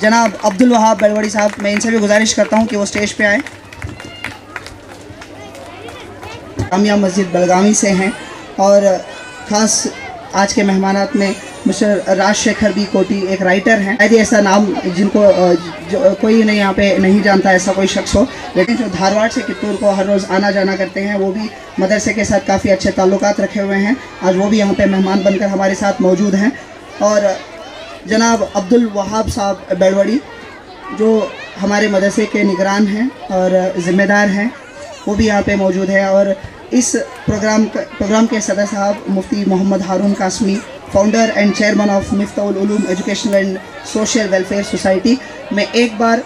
जनाब अब्दुल वहाब बेलवड़ी साहब, मैं इनसे भी गुजारिश करता हूँ कि वो स्टेज पे आए। जामिया मस्जिद बेलगावी से हैं और ख़ास आज के मेहमानात में मिस्टर राजशेखर बी कोटी एक राइटर हैं। शायद ऐसा नाम जिनको कोई नहीं यहाँ पे नहीं जानता, ऐसा कोई शख्स हो, लेकिन जो धारवाड़ से कित्तूर को हर रोज़ आना जाना करते हैं, वो भी मदरसे के साथ काफ़ी अच्छे ताल्लुकात रखे हुए हैं। आज वो भी यहाँ पे मेहमान बनकर हमारे साथ मौजूद हैं। और जनाब अब्दुल वहाब साहब बेलवड़ी जो हमारे मदरसे के निगरान हैं और ज़िम्मेदार हैं, वो भी यहाँ पे मौजूद है। और इस प्रोग्राम के सदर साहब Mufti Mohammad Haroon Qasmi, founder and chairman of Miftahul Uloom educational and social welfare society. मैं एक बार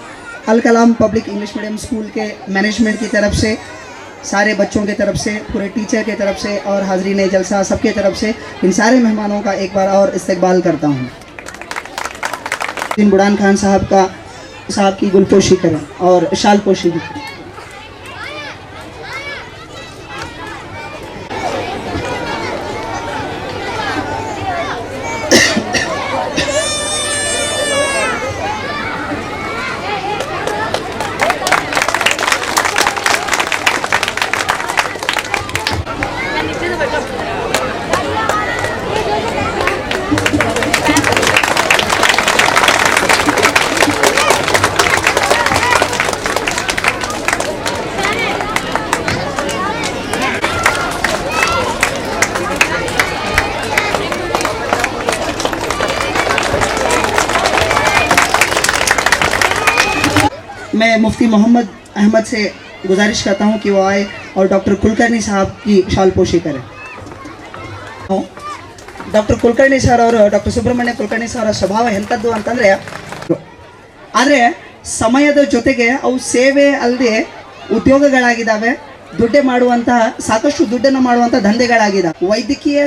Al Kalam public English medium school के मैनेजमेंट की तरफ से, सारे बच्चों की तरफ से, पूरे टीचर की तरफ से और हाज़रीन जलसा सबके तरफ से इन सारे मेहमानों का एक बार और इस्तकबाल करता हूँ। बुड़ान खान साहब की गुलपोशी करें और शाल पोशी भी करें। मैं मुफ्ती मोहम्मद अहमद से गुजारिश करता हूँ कि वो आए और डॉक्टर कुलकर्णी साहब की शालपोशी करें। डॉक्टर कुलकर्णी सर और डॉक्टर सुब्रಹ್ಮಣ್ಯ ಕುಲಕರ್ಣಿ ಸರ್ ಸ್ವಭಾವ ಎಂಥದ್ದು ಅಂತಂದರೆ, ಆದರೆ ಸಮಯದ ಜೊತೆಗೆ ಅವು ಸೇವೆ ಅಲ್ಲದೆ ಉದ್ಯೋಗಗಳಾಗಿದ್ದಾವೆ, ದುಡ್ಡೆ ಮಾಡುವಂತಹ ಸಾಕಷ್ಟು ದುಡ್ಡನ್ನು ಮಾಡುವಂಥ ದಂಧೆಗಳಾಗಿದ್ದಾವೆ. ವೈದ್ಯಕೀಯ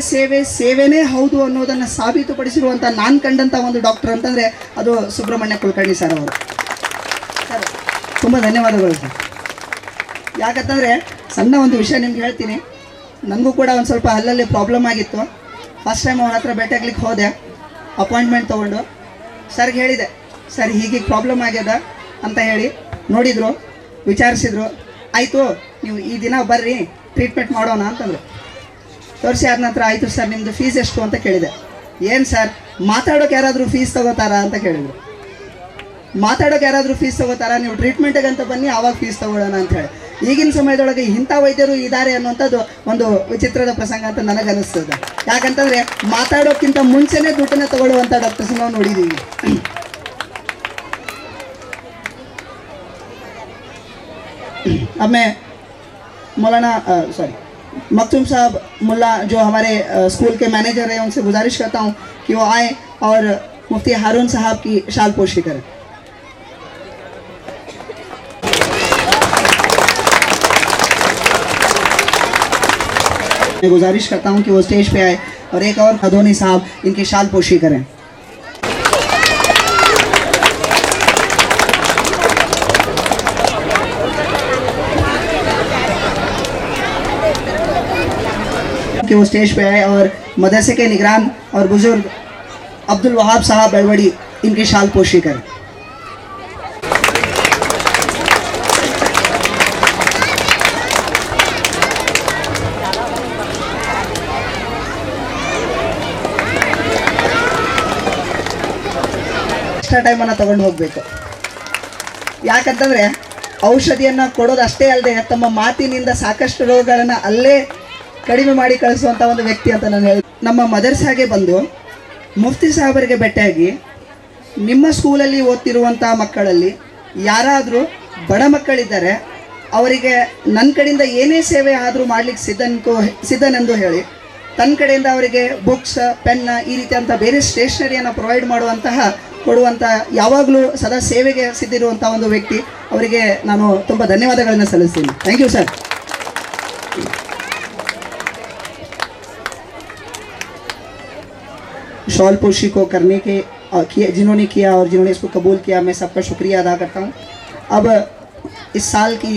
ಸೇವೆನೇ ಹೌದು ಅನ್ನೋದನ್ನು ಸಾಬೀತುಪಡಿಸಿರುವಂಥ ನಾನು ಕಂಡಂಥ ಒಂದು ಡಾಕ್ಟರ್ ಅಂತಂದರೆ ಅದು ಸುಬ್ರಹ್ಮಣ್ಯ ಕುಲಕರ್ಣಿ ಸರ್ ಅವರು. ಸರ್ ತುಂಬ ಧನ್ಯವಾದಗಳು ಸರ್. ಯಾಕಂತಂದರೆ ಸಣ್ಣ ಒಂದು ವಿಷಯ ನಿಮ್ಗೆ ಹೇಳ್ತೀನಿ. ನನಗೂ ಕೂಡ ಒಂದು ಸ್ವಲ್ಪ ಅಲ್ಲಲ್ಲಿ ಪ್ರಾಬ್ಲಮ್ ಆಗಿತ್ತು. ಫಸ್ಟ್ ಟೈಮ್ ಅವನ ಹತ್ರ ಭೇಟಿಯಾಗ್ಲಿಕ್ಕೆ ಹೋದೆ, ಅಪಾಯಿಂಟ್ಮೆಂಟ್ ತೊಗೊಂಡು ಸರ್ಗೆ ಹೇಳಿದೆ, ಸರ್ ಹೀಗೆ ಪ್ರಾಬ್ಲಮ್ ಆಗ್ಯದ ಅಂತ ಹೇಳಿ ನೋಡಿದರು, ವಿಚಾರಿಸಿದ್ರು. ಆಯಿತು ನೀವು ಈ ದಿನ ಬರ್ರಿ ಟ್ರೀಟ್ಮೆಂಟ್ ಮಾಡೋಣ ಅಂತಂದರು. ತೋರಿಸಿ ಆದ ನಂತರ ಆಯಿತು ಸರ್ ನಿಮ್ಮದು ಫೀಸ್ ಎಷ್ಟು ಅಂತ ಕೇಳಿದೆ. ಏನು ಸರ್ ಮಾತಾಡೋಕೆ ಯಾರಾದರೂ ಫೀಸ್ ತೊಗೋತಾರಾ ಅಂತ ಕೇಳಿದರು. ಮಾತಾಡೋಕೆ ಯಾರಾದರೂ ಫೀಸ್ ತೊಗೋತಾರಾ, ನೀವು ಟ್ರೀಟ್ಮೆಂಟಿಗೆ ಅಂತ ಬನ್ನಿ ಆವಾಗ ಫೀಸ್ ತೊಗೊಳ್ಳೋಣ ಅಂತ ಹೇಳಿ. ಈಗಿನ ಸಮಯದೊಳಗೆ ಇಂಥ ವೈದ್ಯರು ಇದ್ದಾರೆ ಅನ್ನುವಂಥದ್ದು ಒಂದು ವಿಚಿತ್ರದ ಪ್ರಸಂಗ ಅಂತ ನನಗೆ ಅನಿಸ್ತದೆ. ಯಾಕಂತಂದರೆ ಮಾತಾಡೋಕ್ಕಿಂತ ಮುಂಚೆನೇ ದುಡ್ಡನ್ನು ತಗೊಳ್ಳುವಂಥ ಡಾಕ್ಟರ್ಸ್ ನಾವು ನೋಡಿದ್ದೀವಿ. अब मैं मौलाना मखदूम साहब मुल्ला जो हमारे स्कूल के मैनेजर हैं उनसे गुजारिश करता हूँ कि वो आए और मुफ्ती हारून साहब की शाल पोशी करें. मैं गुजारिश करता हूँ कि वो स्टेज पे आए और एक और खदोनी साहब इनकी शाल पोशी करें. कि वो स्टेज पे आए और मदरसे के निगरान और बुजुर्ग अब्दुल वहाब साहब बेलवड़ी इनकी शाल पोशी करें. ಎಕ್ಸ್ಟ್ರಾ ಟೈಮನ್ನು ತಗೊಂಡು ಹೋಗಬೇಕು. ಯಾಕಂತಂದರೆ ಔಷಧಿಯನ್ನು ಕೊಡೋದು ಅಷ್ಟೇ ಅಲ್ಲದೆ ತಮ್ಮ ಮಾತಿನಿಂದ ಸಾಕಷ್ಟು ರೋಗಗಳನ್ನು ಅಲ್ಲೇ ಕಡಿಮೆ ಮಾಡಿ ಕಳಿಸುವಂಥ ಒಂದು ವ್ಯಕ್ತಿ ಅಂತ ನಾನು ಹೇಳಿ. ನಮ್ಮ ಮದರ್ಸಾಗೆ ಬಂದು ಮುಫ್ತಿ ಸಾಹೇಬರಿಗೆ ಭೇಟಿಯಾಗಿ ನಿಮ್ಮ ಸ್ಕೂಲಲ್ಲಿ ಓದ್ತಿರುವಂಥ ಮಕ್ಕಳಲ್ಲಿ ಯಾರಾದರೂ ಬಡ ಮಕ್ಕಳಿದ್ದಾರೆ, ಅವರಿಗೆ ನನ್ನ ಕಡೆಯಿಂದ ಏನೇ ಸೇವೆ ಆದರೂ ಮಾಡಲಿಕ್ಕೆ ಸಿದ್ಧನೆಂದು ಹೇಳಿ ತನ್ನ ಕಡೆಯಿಂದ ಅವರಿಗೆ ಬುಕ್ಸ್, ಪೆನ್ ಈ ರೀತಿಯಂಥ ಬೇರೆ ಸ್ಟೇಷನರಿಯನ್ನು ಪ್ರೊವೈಡ್ ಕೊಡುವಂಥ ಯಾವಾಗಲೂ ಸದಾ ಸೇವೆಗೆ ಸಿದ್ಧಿರುವಂಥ ಒಂದು ವ್ಯಕ್ತಿ. ಅವರಿಗೆ ನಾನು ತುಂಬ ಧನ್ಯವಾದಗಳನ್ನು ಸಲ್ಲಿಸ್ತೀನಿ. Thank you sir. शॉल पोशी को करने के जिन्होंने किया और जिन्होंने इसको कबूल किया, मैं सबका शुक्रिया अदा करता हूँ. अब इस साल की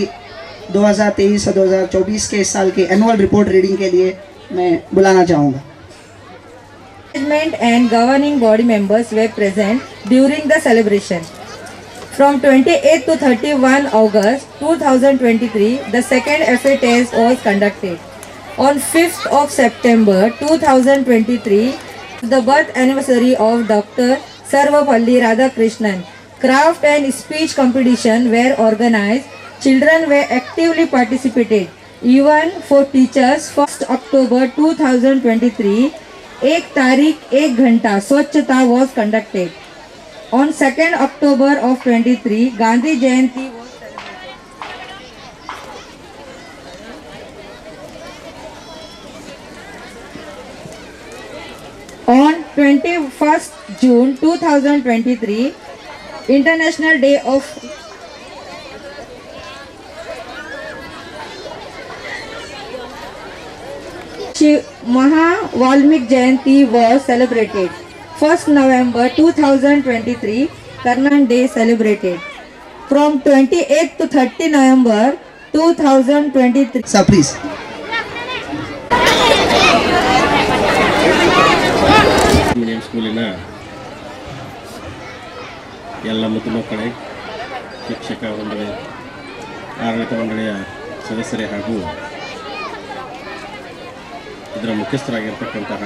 2023 और 2024 के इस साल की एनुअल रिपोर्ट रीडिंग के लिए मैं बुलाना चाहूँगा. Management and governing body members were present during the celebration. From 28 to 31 August 2023, the second FA test was conducted. On 5th of September 2023, the birth anniversary of Dr. Sarvapalli Radhakrishnan, craft and speech competition were organized. Children were actively participated. Even for teachers, 1st October 2023, एक तारीख एक घंटा स्वच्छता was conducted. On 2nd October of 23, Gandhi Jayanti was on 21st June 2023, International Day of Maha Valmik Jayanti was celebrated. 1st November 2023, Karnan Day celebrated. From 28th to 30 November 2023. Sir, please. Medium ಸ್ಕೂಲಿನ ಎಲ್ಲ ಮುದ್ದು ಮಕ್ಕಳೇ, ಶಿಕ್ಷಕ ಮಂಡಳಿ, ಆಡಳಿತ ಮಂಡಳಿಯ ಸದಸ್ಯರೇ ಹಾಗೂ ಇದರ ಮುಖ್ಯಸ್ಥರಾಗಿರ್ತಕ್ಕಂತಹ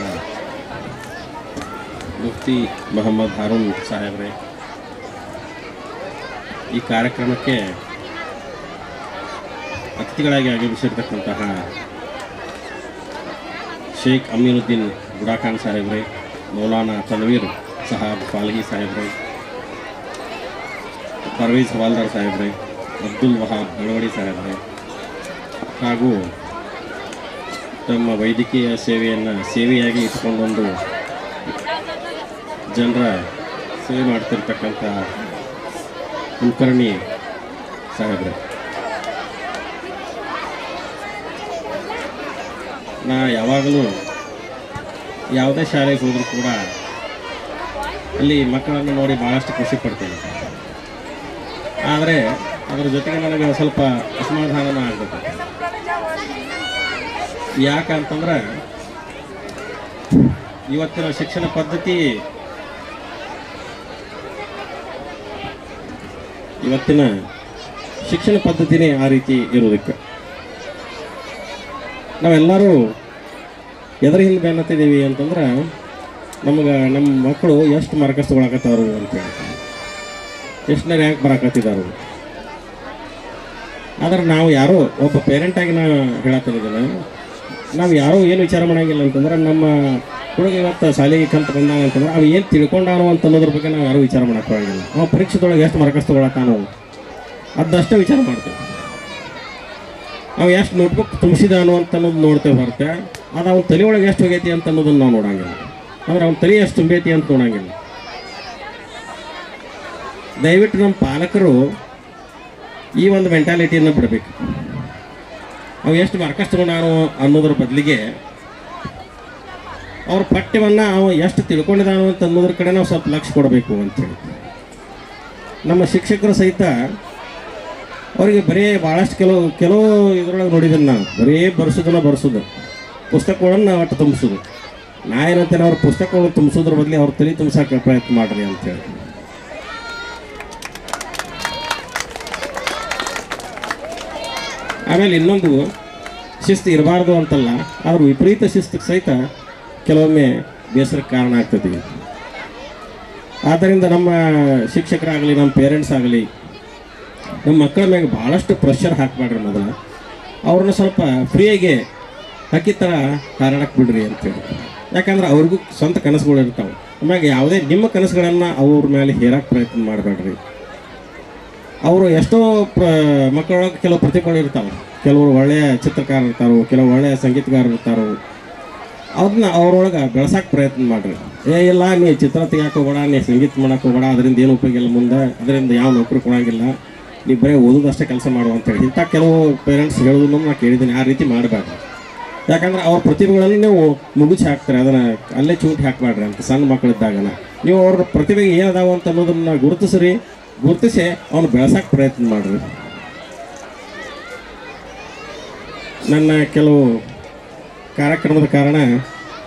ಮುಫ್ತಿ ಮೊಹಮ್ಮದ್ ಹಾರೂನ್ ಸಾಹೇಬ್ರೆ, ಈ ಕಾರ್ಯಕ್ರಮಕ್ಕೆ ಅತಿಥಿಗಳಾಗಿ ಆಗಮಿಸಿರ್ತಕ್ಕಂತಹ ಶೇಖ್ ಅಮೀನುದ್ದೀನ್ ಬುಡಾಖಾನ್ ಸಾಹೇಬ್ರೆ, ಮೌಲಾನಾ ತನ್ವೀರ್ ಸಾಹಬ್ ಫಾಲ್ಗಿ ಸಾಹೇಬ್ರೆ, ಪರ್ವೇಜ್ ಹವಾಲ್ದಾರ್ ಸಾಹೇಬ್ರೆ, ಅಬ್ದುಲ್ ವಹಾಬ್ ಬೆಳವಡಿ ಸಾಹೇಬ್ರೆ ಹಾಗೂ ತಮ್ಮ ವೈದ್ಯಕೀಯ ಸೇವೆಯಾಗಿ ಇಟ್ಕೊಂಡೊಂದು ಜನರ ಸೇವೆ ಮಾಡ್ತಿರ್ತಕ್ಕಂಥ ಕುಲಕರ್ಣಿ ಸಾಹೇಬ್ರೆ, ನಾ ಯಾವಾಗಲೂ ಯಾವುದೇ ಶಾಲೆಗೆ ಹೋದರೂ ಕೂಡ ಅಲ್ಲಿ ಮಕ್ಕಳನ್ನು ನೋಡಿ ಭಾಳಷ್ಟು ಖುಷಿ ಪಡ್ತೀನಿ. ಆದರೆ ಅದರ ಜೊತೆಗೆ ನನಗೆ ಸ್ವಲ್ಪ ಅಸಮಾಧಾನನೂ ಆಗಬೇಕು. ಯಾಕಂತಂದ್ರೆ ಇವತ್ತಿನ ಶಿಕ್ಷಣ ಪದ್ಧತಿ ಪದ್ಧತಿನೇ ಆ ರೀತಿ ಇರೋದಕ್ಕೆ ನಾವೆಲ್ಲರೂ ಎದರ ಹಿಂದೆ ಬೆನ್ನತ್ತಿದ್ದೀವಿ ಅಂತಂದ್ರೆ ನಮ್ಮ ಮಕ್ಕಳು ಎಷ್ಟು ಮಾರ್ಕಸ್ ತೊಗೊಳಕತ್ತಾರು ಅಂತೇಳಿ, ಎಷ್ಟನೇ ರ್ಯಾಂಕ್ ಬರಾಕತ್ತಿದ್ದಾರು. ಆದ್ರೆ ನಾವು ಯಾರೋ ಒಬ್ಬ ಪೇರೆಂಟಾಗಿ ನಾವು ಹೇಳತ್ತಿದ್ದೇನೆ, ನಾವು ಯಾರೂ ಏನು ವಿಚಾರ ಮಾಡೋಂಗಿಲ್ಲ ಅಂತಂದ್ರೆ ನಮ್ಮ ಹುಡುಗ ಇವತ್ತು ಶಾಲೆಗೆ ಕಲ್ತು ಬಂದಾನ ಅಂತಂದ್ರೆ ಅವು ಏನು ತಿಳ್ಕೊಂಡಾನು ಅಂತ ಅನ್ನೋದ್ರ ಬಗ್ಗೆ ನಾವು ಯಾರೂ ವಿಚಾರ ಮಾಡೋಕ್ಕಾಗಿಲ್ಲ. ನಾವು ಪರೀಕ್ಷೆದೊಳಗೆ ಎಷ್ಟು ಮಾರ್ಕಸ್ ತೊಗೊಳತ್ತಾನೋ ಅದಷ್ಟೇ ವಿಚಾರ ಮಾಡ್ತೇವೆ. ಅವು ಎಷ್ಟು ನೋಟ್ಬುಕ್ ತುಂಬಿಸಿದಾನು ಅಂತ ಅನ್ನೋದು ನೋಡ್ತೇವೆ ಹೊರತೆ, ಅದು ಅವ್ನ ತಲೆ ಒಳಗೆ ಎಷ್ಟು ಹೋಗೈತಿ ಅಂತ ಅನ್ನೋದನ್ನು ನಾವು ನೋಡೋಂಗಿಲ್ಲ. ಅಂದ್ರೆ ಅವ್ನ ತಲೆ ಎಷ್ಟು ತುಂಬೈತಿ ಅಂತ ನೋಡೋಂಗಿಲ್ಲ. ದಯವಿಟ್ಟು ನಮ್ಮ ಪಾಲಕರು ಈ ಒಂದು ಮೆಂಟಾಲಿಟಿಯನ್ನು ಬಿಡಬೇಕು. ಅವು ಎಷ್ಟು ಮಾರ್ಕಸ್ ತೊಗೊಂಡಾನು ಅನ್ನೋದ್ರ ಬದಲಿಗೆ ಅವ್ರ ಪಠ್ಯವನ್ನು ಅವ ಎಷ್ಟು ತಿಳ್ಕೊಂಡಿದ್ದಾನು ಅಂತ ಅನ್ನೋದ್ರ ಕಡೆ ನಾವು ಸ್ವಲ್ಪ ಲಕ್ಷ್ಯ ಕೊಡಬೇಕು ಅಂಥೇಳಿ. ನಮ್ಮ ಶಿಕ್ಷಕರು ಸಹಿತ ಅವರಿಗೆ ಬರೀ ಭಾಳಷ್ಟು ಕೆಲವು ಇದರೊಳಗೆ ನೋಡಿದ್ದೀನಿ ನಾನು, ಬರೀ ಬರ್ಸೋದು ಪುಸ್ತಕಗಳನ್ನು ಒಟ್ಟು ತುಂಬಿಸೋದು. ನಾ ಏನಂತೇನೆ, ಅವ್ರ ಪುಸ್ತಕಗಳನ್ನು ತುಂಬಿಸೋದ್ರ ಬದಲಿ ಅವ್ರ ತಲೆ ತುಂಬಿಸೋಕೆ ಪ್ರಯತ್ನ ಮಾಡಿರಿ ಅಂಥೇಳಿ. ಆಮೇಲೆ ಇನ್ನೊಂದು ಶಿಸ್ತು ಇರಬಾರ್ದು ಅಂತಲ್ಲ, ಆದ್ರೆ ವಿಪರೀತ ಶಿಸ್ತಿಗೆ ಸಹಿತ ಕೆಲವೊಮ್ಮೆ ಬೇಸರಕ್ಕೆ ಕಾರಣ ಆಗ್ತದೆ. ಆದ್ದರಿಂದ ನಮ್ಮ ಶಿಕ್ಷಕರಾಗಲಿ, ನಮ್ಮ ಪೇರೆಂಟ್ಸ್ ಆಗಲಿ, ನಮ್ಮ ಮಕ್ಕಳ ಮ್ಯಾಗೆ ಭಾಳಷ್ಟು ಪ್ರೆಷರ್ ಹಾಕಬೇಡ್ರಿ. ಮೊದಲು ಅವ್ರನ್ನ ಸ್ವಲ್ಪ ಫ್ರೀಯಾಗಿ ಹಕ್ಕಿ ಥರ ಹಾರಾಡಕ್ಕೆ ಬಿಡ್ರಿ ಅಂತೇಳಿ. ಯಾಕಂದ್ರೆ ಅವ್ರಿಗೂ ಸ್ವಂತ ಕನಸುಗಳು ಇರ್ತಾವೆ. ಆಮ್ಯಾಗ ಯಾವುದೇ ನಿಮ್ಮ ಕನಸುಗಳನ್ನು ಅವ್ರ ಮೇಲೆ ಹೇರಕ್ಕೆ ಪ್ರಯತ್ನ ಮಾಡಬೇಡ್ರಿ. ಅವರು ಎಷ್ಟೋ ಮಕ್ಕಳೊಳಗೆ ಕೆಲವು ಪ್ರತಿಭೆಗಳು ಇರ್ತಾವೆ. ಕೆಲವರು ಒಳ್ಳೆಯ ಚಿತ್ರಕಾರ ಇರ್ತಾರೋ, ಕೆಲವು ಒಳ್ಳೆಯ ಸಂಗೀತಗಾರರು ಇರ್ತಾರೋ. ಅದನ್ನ ಅವ್ರೊಳಗೆ ಬೆಳೆಸೋಕೆ ಪ್ರಯತ್ನ ಮಾಡಿರಿ. ಇಲ್ಲ ನೀ ಚಿತ್ರ ತೆಗಿಯಕ್ಕೆ ಹೋಗೋಣ, ನೀ ಸಂಗೀತ ಮಾಡೋಕೆ ಹೋಗೋಣ, ಅದರಿಂದ ಏನು ಉಪಯೋಗ ಇಲ್ಲ, ಮುಂದೆ ಅದರಿಂದ ಯಾವ ನೌಕರಿ ಕೊಡೋಂಗಿಲ್ಲ, ನೀವು ಬರೀ ಓದೋದಷ್ಟೇ ಕೆಲಸ ಮಾಡುವ ಅಂತೇಳಿ ಇಂಥ ಕೆಲವು ಪೇರೆಂಟ್ಸ್ ಹೇಳೋದನ್ನು ನಾನು ಕೇಳಿದ್ದೀನಿ. ಆ ರೀತಿ ಮಾಡಬೇಡ್ರಿ. ಯಾಕಂದ್ರೆ ಅವ್ರ ಪ್ರತಿಭೆಗಳನ್ನು ನೀವು ಮುಗಿಸಿ ಹಾಕ್ತಾರೆ, ಅದನ್ನು ಅಲ್ಲೇ ಚೂಟಿ ಹಾಕಬೇಡ್ರಿ ಅಂತ. ಸಣ್ಣ ಮಕ್ಕಳಿದ್ದಾಗನ ನೀವು ಅವ್ರ ಪ್ರತಿಭೆಗೆ ಏನದಾವ ಅಂತ ಅನ್ನೋದನ್ನು ಗುರುತಿಸಿ ಅವನು ಬೆಳೆಸೋಕೆ ಪ್ರಯತ್ನ ಮಾಡಿರಿ. ನನ್ನ ಕೆಲವು ಕಾರ್ಯಕ್ರಮದ ಕಾರಣ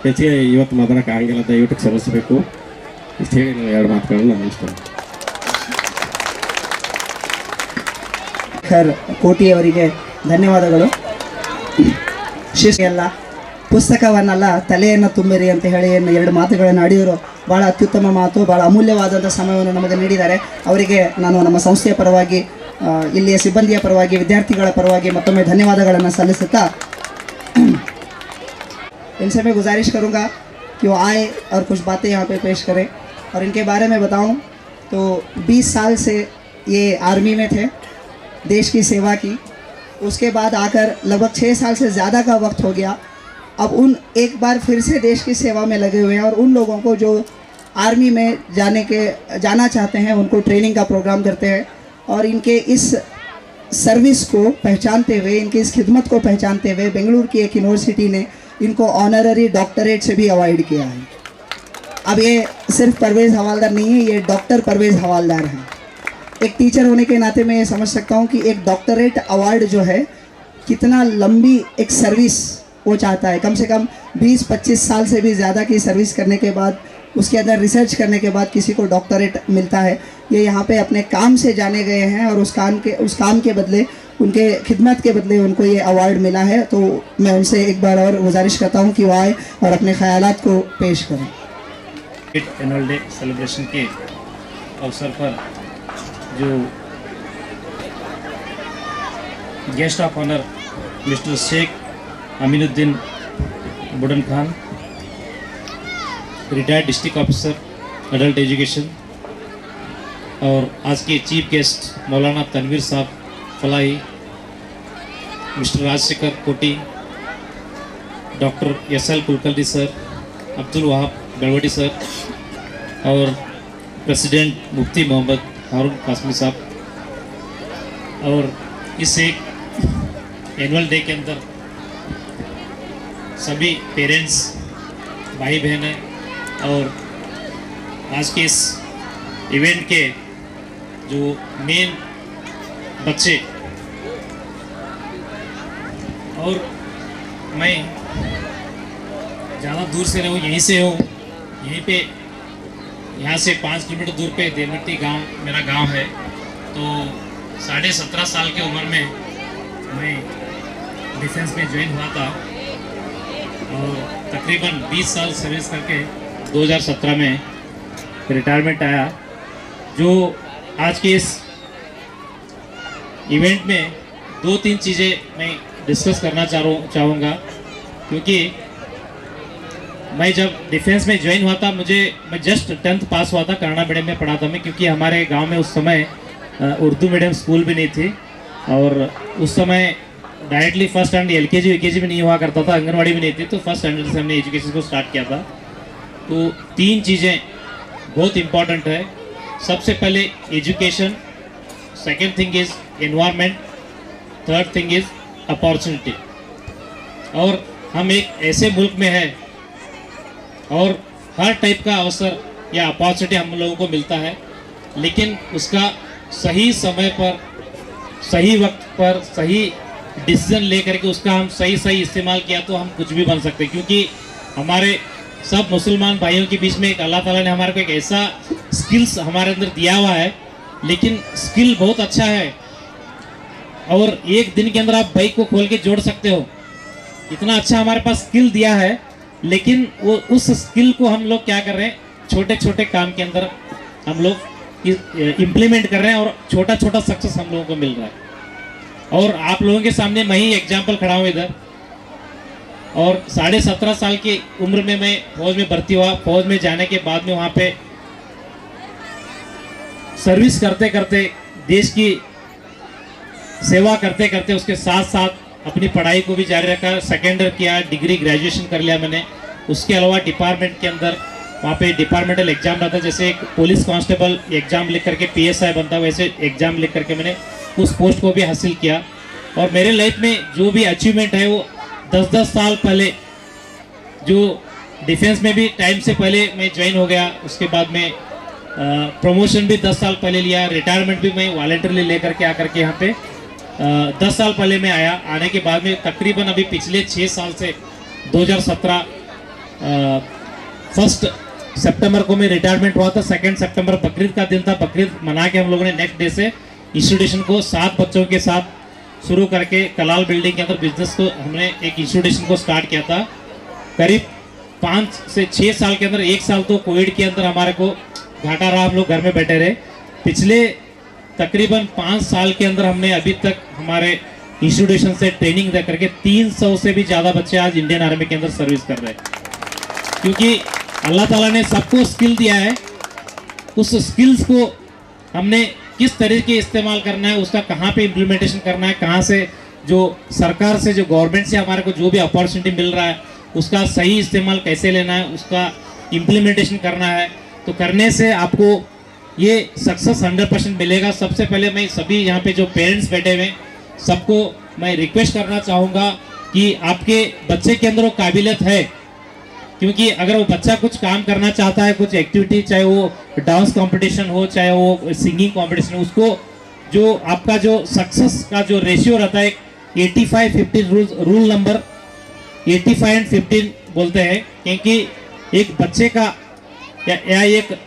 ಹೆಚ್ಚಿಗೆ ಇವತ್ತು ಮಾತಾಡೋಕೆ ಆಗಂಗಿಲ್ಲ, ದಯವಿಟ್ಟು ಕ್ಷಮಿಸಬೇಕು. ಇಷ್ಟು ಹೇಳಿ ನಾನು ಎರಡು ಮಾತುಗಳನ್ನು ನಾನು ಇಷ್ಟ. ಕೋಟಿ ಅವರಿಗೆ ಧನ್ಯವಾದಗಳು. ಶಿಷ್ಯಲ್ಲ, ಪುಸ್ತಕವನ್ನೆಲ್ಲ ತಲೆಯನ್ನು ತುಂಬಿರಿ ಅಂತ ಹೇಳಿ ಎರಡು ಮಾತುಗಳನ್ನು ಆಡಿದರು. ಭಾಳ ಅತ್ಯುತ್ತಮ ಮಾತು, ಭಾಳ ಅಮೂಲ್ಯವಾದಂಥ ಸಮಯವನ್ನು ನಮಗೆ ನೀಡಿದ್ದಾರೆ. ಅವರಿಗೆ ನಾನು ನಮ್ಮ ಸಂಸ್ಥೆಯ ಪರವಾಗಿ, ಇಲ್ಲಿಯ ಸಿಬ್ಬಂದಿಯ ಪರವಾಗಿ, ವಿದ್ಯಾರ್ಥಿಗಳ ಪರವಾಗಿ ಮತ್ತೊಮ್ಮೆ ಧನ್ಯವಾದಗಳನ್ನು ಸಲ್ಲಿಸುತ್ತಾ इनसे मैं गुजारिश करूँगा कि वो आए और कुछ बातें यहाँ पे पेश करें. और इनके बारे में बताऊँ तो 20 साल से ये आर्मी में थे, देश की सेवा की. उसके बाद आकर लगभग 6 साल से ज़्यादा का वक्त हो गया. अब एक बार फिर से देश की सेवा में लगे हुए हैं. और उन लोगों को जो आर्मी में जाना चाहते हैं उनको ट्रेनिंग का प्रोग्राम करते हैं. और इनके इस सर्विस को पहचानते हुए, इनकी इस खिदमत को पहचानते हुए बेंगलुरु की एक यूनिवर्सिटी ने इनको ऑनररी डॉक्टरेट से भी अवॉइड किया है. अब ये सिर्फ परवेज़ हवालदार नहीं है, ये डॉक्टर परवेज़ हवालदार हैं. एक टीचर होने के नाते मैं ये समझ सकता हूँ कि एक डॉक्टरेट अवार्ड जो है कितना लंबी एक सर्विस वो चाहता है. कम से कम 20-25 साल से भी ज़्यादा की सर्विस करने के बाद, उसके अंदर रिसर्च करने के बाद किसी को डॉक्टरेट मिलता है. ये यहाँ पे अपने काम से जाने गए हैं और उस काम के बदले, उनके खिदमत के बदले उनको ये अवार्ड मिला है. तो मैं उनसे एक बार और गुजारिश करता हूँ कि वो आए और अपने ख्यालात को पेश करें. एनुअल डे सेलिब्रेशन के अवसर पर जो guest of honour mister Sheikh Aminuddin Budan Khan, retired district officer adult education, और आज के चीफ गेस्ट मौलाना तनवीर साहब Falahi, mister Rajashekhar Koti, doctor S L. Kulkarni sir, Abdul Wahab Gadwati sir, और प्रेसिडेंट मुफ्ती मोहम्मद हारून कासमी साहब. और इस एक एनुअल डे के अंदर सभी पेरेंट्स, भाई बहनें और आज के इस इवेंट के जो मेन बच्चे, और मैं ज़्यादा दूर से रहूँ, यहीं से हूँ, यहीं पे यहाँ से 5 किलोमीटर दूर पे देवमिट्टी गांव मेरा गांव है। तो 17.5 साल की उम्र में मैं डिफेंस में ज्वाइन हुआ था और तकरीबन 20 साल सर्विस करके 2017 में रिटायरमेंट आया। जो आज के इस इवेंट में 2-3 चीज़ें मैं डिस्कस करना चाहूँगा, क्योंकि मैं जब डिफेंस में ज्वाइन हुआ था, मैं जस्ट 10th पास हुआ था, कन्नड़ा मीडियम में पढ़ा था मैं, क्योंकि हमारे गांव में उस समय उर्दू मीडियम स्कूल भी नहीं थी और उस समय directly first standard LKG UKG भी नहीं हुआ करता था, आंगनवाड़ी भी नहीं थी, तो फर्स्ट स्टैंडर्ड से हमने एजुकेशन को स्टार्ट किया था। तो 3 चीज़ें बहुत इम्पॉर्टेंट है। सबसे पहले education, second thing is environment, third thing is opportunity. और हम एक ऐसे मुल्क में है और हर टाइप का अवसर या अपॉर्चुनिटी हम लोगों को मिलता है, लेकिन उसका सही समय पर, सही वक्त पर, सही डिसीजन लेकर के उसका हम सही इस्तेमाल किया तो हम कुछ भी बन सकते हैं। क्योंकि हमारे सब मुसलमान भाइयों के बीच में एक अल्लाह ताला ने हमारे को एक ऐसा स्किल्स हमारे अंदर दिया हुआ है, लेकिन स्किल बहुत अच्छा है और एक दिन के अंदर आप बाइक को खोल के जोड़ सकते हो, इतना अच्छा हमारे पास स्किल दिया है। लेकिन वो उस स्किल को हम लोग क्या कर रहे हैं, छोटे छोटे काम के अंदर हम लोग इम्प्लीमेंट कर रहे हैं और छोटा छोटा सक्सेस हम लोगों को मिल रहा है। और आप लोगों के सामने मैं ही एग्जाम्पल खड़ा हूँ इधर, और 17.5 साल की उम्र में मैं फौज में भर्ती हुआ। फौज में जाने के बाद में वहाँ पे सर्विस करते करते, देश की सेवा करते करते, उसके साथ साथ अपनी पढ़ाई को भी जारी रखा। सेकेंड ईयर किया, डिग्री ग्रेजुएशन कर लिया मैंने। उसके अलावा डिपार्टमेंट के अंदर वहाँ पे डिपार्टमेंटल एग्जाम रहता है, जैसे एक पुलिस कांस्टेबल एग्जाम लिख करके PSI बनता है, वैसे एग्जाम लिख करके मैंने उस पोस्ट को भी हासिल किया। और मेरे लाइफ में जो भी अचीवमेंट है वो 10-10 साल पहले, जो डिफेंस में भी टाइम से पहले मैं ज्वाइन हो गया, उसके बाद में प्रमोशन भी 10 साल पहले लिया, रिटायरमेंट भी मैं वॉलंटरली लेकर के आकर के यहाँ पे 10 साल पहले मैं आया। आने के बाद में तकरीबन अभी पिछले 6 साल से 2017 1 सितंबर को मैं रिटायरमेंट हुआ था। 2 सितंबर बकरीद का दिन था। बकरीद मना के हम लोगों ने नेक्स्ट डे से इंस्टीट्यूशन को 7 बच्चों के साथ शुरू करके कलाल बिल्डिंग के अंदर बिजनेस को हमने एक इंस्टीट्यूशन को स्टार्ट किया था। करीब 5 से 6 साल के अंदर 1 साल तो कोविड के अंदर हमारे को घाटा रहा, हम लोग घर में बैठे रहे। पिछले तकरीबन 5 साल के अंदर हमने अभी तक हमारे इंस्टीट्यूशन से ट्रेनिंग दे करके 300 से भी ज़्यादा बच्चे आज इंडियन आर्मी के अंदर सर्विस कर रहे हैं। क्योंकि अल्लाह ताला ने सबको स्किल दिया है, उस स्किल्स को हमने किस तरीके इस्तेमाल करना है, उसका कहाँ पे इम्प्लीमेंटेशन करना है, कहाँ से जो सरकार से, जो गवर्नमेंट से हमारे को जो भी अपॉर्चुनिटी मिल रहा है उसका सही इस्तेमाल कैसे लेना है, उसका इम्प्लीमेंटेशन करना है। तो करने से आपको ये सक्सेस 100% मिलेगा। सबसे पहले मैं सभी यहाँ पे जो पेरेंट्स बैठे हुए सबको मैं रिक्वेस्ट करना चाहूँगा कि आपके बच्चे के अंदर वो काबिलियत है, क्योंकि अगर वो बच्चा कुछ काम करना चाहता है, कुछ एक्टिविटी, चाहे वो डांस कंपटीशन हो, चाहे वो सिंगिंग कंपटीशन हो, उसको जो आपका जो सक्सेस का जो रेशियो रहता है 85-15 रूल नंबर 85 एंड 15 बोलते हैं। क्योंकि एक बच्चे का या एक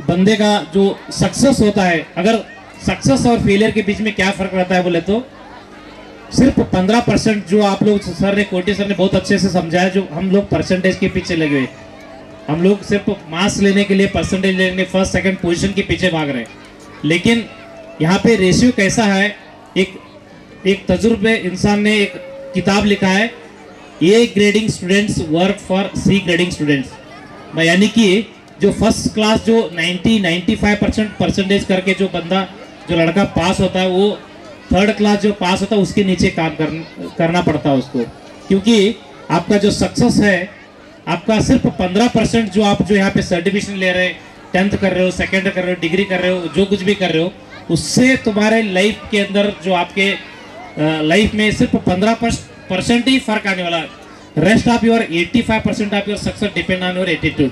बंदे का जो सक्सेस होता है, अगर सक्सेस और फेलियर के बीच में क्या फ़र्क रहता है बोले तो सिर्फ 15% जो आप लोग, सर ने, कोटी सर ने बहुत अच्छे से समझाया, जो हम लोग परसेंटेज के पीछे लगे हुए, हम लोग सिर्फ मार्क्स लेने के लिए, परसेंटेज लेने के लिए फर्स्ट सेकंड पोजीशन के पीछे भाग रहे हैं। लेकिन यहाँ पे रेशियो कैसा है, एक तजुर्बे इंसान ने एक किताब लिखा है, A grading students work for C grading students, यानी कि जो फर्स्ट क्लास जो 90-95% परसेंटेज करके जो बंदा, जो लड़का पास होता है, वो थर्ड क्लास जो पास होता है उसके नीचे काम करना पड़ता है उसको। क्योंकि आपका जो सक्सेस है, आपका सिर्फ 15% जो आप जो यहाँ पे सर्टिफिकेशन ले रहे हैं, 10th कर रहे हो, सेकेंड कर रहे हो, डिग्री कर रहे हो, जो कुछ भी कर रहे हो, उससे तुम्हारे लाइफ के अंदर जो आपके लाइफ में सिर्फ 15% ही फर्क आने वाला है। Rest of your 85% of your success depend on your attitude.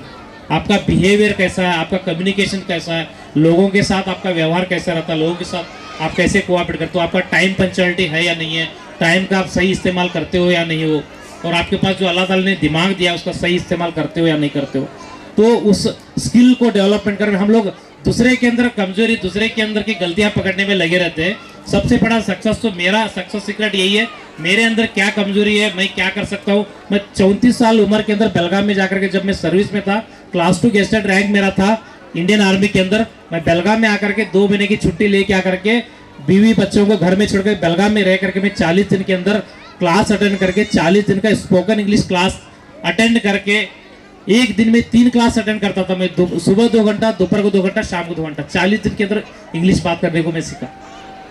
आपका बिहेवियर कैसा है, आपका कम्युनिकेशन कैसा है, लोगों के साथ आपका व्यवहार कैसा रहता है, लोगों के साथ आप कैसे कोऑपरेट करते हो, आपका टाइम पंक्चुअलिटी है या नहीं है, टाइम का आप सही इस्तेमाल करते हो या नहीं हो, और आपके पास जो अल्लाह ताला ने दिमाग दिया उसका सही इस्तेमाल करते हो या नहीं करते हो। तो उस स्किल को डेवलपमेंट करने हम लोग दूसरे के अंदर कमजोरी, दूसरे के अंदर की गलतियां पकड़ने में लगे रहते हैं। सबसे बड़ा सक्सेस तो मेरा सक्सेस सीक्रेट यही है, मेरे अंदर क्या कमजोरी है, मैं क्या कर सकता हूँ। मैं 34 साल उम्र के अंदर बेलगाम में जाकर के, जब मैं सर्विस में था, क्लास 2 गेस्टेड रैंक मेरा था इंडियन आर्मी के अंदर, मैं बेलगाम में आकर के 2 महीने की छुट्टी लेके आकर के बीवी बच्चों को घर में छोड़कर बेलगाम में रह करके मैं 40 दिन के अंदर क्लास अटेंड करके 40 दिन का स्पोकन इंग्लिश क्लास अटेंड करके एक दिन में 3 क्लास अटेंड करता था मैं। सुबह 2 घंटा, दोपहर को 2 घंटा, शाम को 2 घंटा, 40 दिन के अंदर इंग्लिश बात करने को मैं सीखा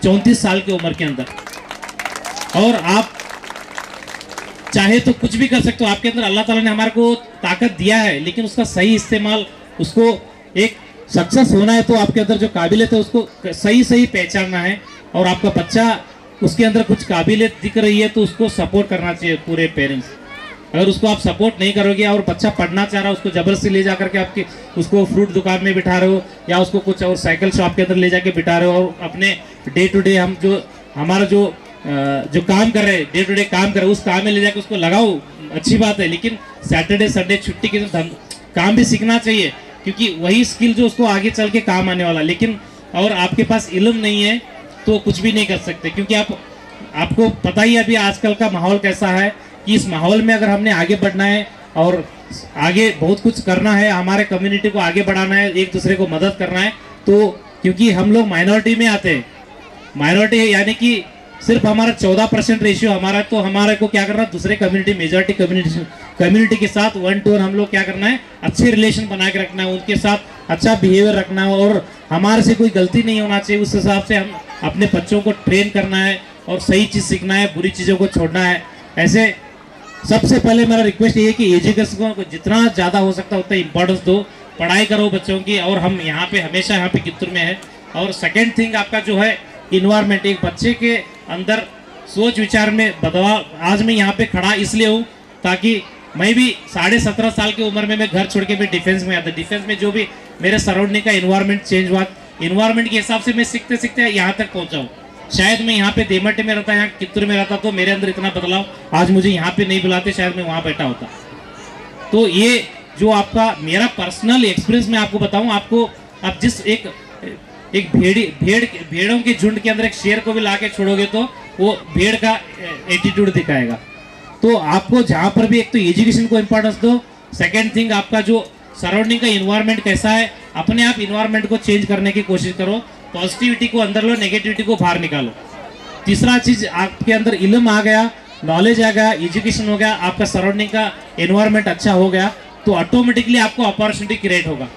34 साल की उम्र के अंदर। और आप चाहे तो कुछ भी कर सकते हो, आपके अंदर अल्लाह ताला ने हमारे को ताकत दिया है, लेकिन उसका सही इस्तेमाल, उसको एक सक्सेस होना है तो आपके अंदर जो काबिलियत है उसको सही सही पहचानना है। और आपका बच्चा उसके अंदर कुछ काबिलियत दिख रही है तो उसको सपोर्ट करना चाहिए पूरे पेरेंट्स। अगर उसको आप सपोर्ट नहीं करोगे और बच्चा पढ़ना चाह रहा है, उसको जबरदस्ती ले जाकर के आपके उसको फ्रूट दुकान में बिठा रहे हो या उसको कुछ और साइकिल शॉप के अंदर ले जाके बिठा रहे हो, और अपने डे टू डे हम जो हमारा जो काम कर रहे हैं, डे टू डे काम कर रहे हैं, उस काम में ले जाके उसको लगाओ, अच्छी बात है, लेकिन सैटरडे संडे छुट्टी के दिन काम भी सीखना चाहिए, क्योंकि वही स्किल जो उसको आगे चल के काम आने वाला। लेकिन और आपके पास इल्म नहीं है तो कुछ भी नहीं कर सकते, क्योंकि आपको पता ही अभी आजकल का माहौल कैसा है कि इस माहौल में अगर हमने आगे बढ़ना है और आगे बहुत कुछ करना है, हमारे कम्युनिटी को आगे बढ़ाना है, एक दूसरे को मदद करना है, तो क्योंकि हम लोग माइनॉरिटी में आते हैं, माइनॉरिटी यानी कि सिर्फ हमारा 14% रेशियो हमारा, तो हमारे को क्या करना है, दूसरे कम्युनिटी मेजॉरिटी कम्युनिटी के साथ 1 to 1 हम लोग क्या करना है, अच्छे रिलेशन बना के रखना है, उनके साथ अच्छा बिहेवियर रखना है, और हमारे से कोई गलती नहीं होना चाहिए, उस हिसाब से हम अपने बच्चों को ट्रेन करना है और सही चीज़ सीखना है, बुरी चीज़ों को छोड़ना है। ऐसे सबसे पहले मेरा रिक्वेस्ट ये है कि एजुकेशन को जितना ज़्यादा हो सकता है उतना इम्पोर्टेंस दो, पढ़ाई करो बच्चों की, और हम यहाँ पे हमेशा यहाँ पे कित्तूर में है। और सेकेंड थिंग आपका जो है इन्वायरमेंट, एक बच्चे के अंदर सोच विचार में बदलाव। आज मैं यहाँ पे खड़ा इसलिए हूँ ताकि मैं भी 17.5 साल की उम्र में मैं घर छोड़ के मैं डिफेंस में आता, डिफेंस में जो भी मेरे सराउंडिंग का इन्वायरमेंट चेंज हुआ, इन्वायरमेंट के हिसाब से मैं सीखते सीखते यहाँ तक पहुँचा हूँ। शायद मैं यहाँ पे देमट में रहता, यहाँ कित्तूर में रहता, तो मेरे अंदर इतना बदलाव, आज मुझे यहाँ पे नहीं बुलाते, शायद मैं वहाँ बैठा होता। तो ये जो आपका मेरा पर्सनल एक्सपीरियंस मैं आपको बताऊँ, आपको आप जिस एक भेड़ों के झुंड के अंदर एक शेर को भी ला के छोड़ोगे तो वो भेड़ का एटीट्यूड दिखाएगा। तो आपको जहाँ पर भी एक तो एजुकेशन को इम्पोर्टेंस दो, सेकेंड थिंग आपका जो सराउंडिंग का इन्वायरमेंट कैसा है, अपने आप इन्वायरमेंट को चेंज करने की कोशिश करो, पॉजिटिविटी को अंदर लो, नेगेटिविटी को बाहर निकालो। तीसरा चीज, आपके अंदर इल्म आ गया, नॉलेज आ गया, एजुकेशन हो गया, आपका सराउंडिंग का इन्वायरमेंट अच्छा हो गया, तो ऑटोमेटिकली आपको अपॉर्चुनिटी क्रिएट होगा।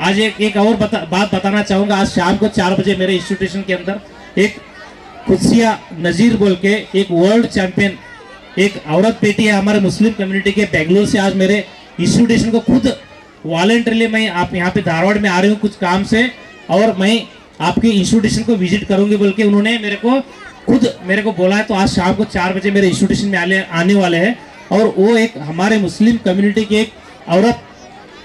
आज एक और बात बताना चाहूँगा। आज शाम को 4 बजे मेरे इंस्टीट्यूशन के अंदर एक खुशिया नज़ीर बोल के एक वर्ल्ड चैंपियन एक औरत बेटी है हमारे मुस्लिम कम्युनिटी के, बेंगलोर से आज मेरे इंस्टीट्यूशन को खुद वॉलंटरली मैं आप यहाँ पे धारवाड़ में आ रही हूँ कुछ काम से, और मैं आपके इंस्टीट्यूशन को विजिट करूंगी बोल के उन्होंने मेरे को बोला है। तो आज शाम को 4 बजे मेरे इंस्टीट्यूशन में आने वाले हैं, और वो एक हमारे मुस्लिम कम्युनिटी की एक औरत,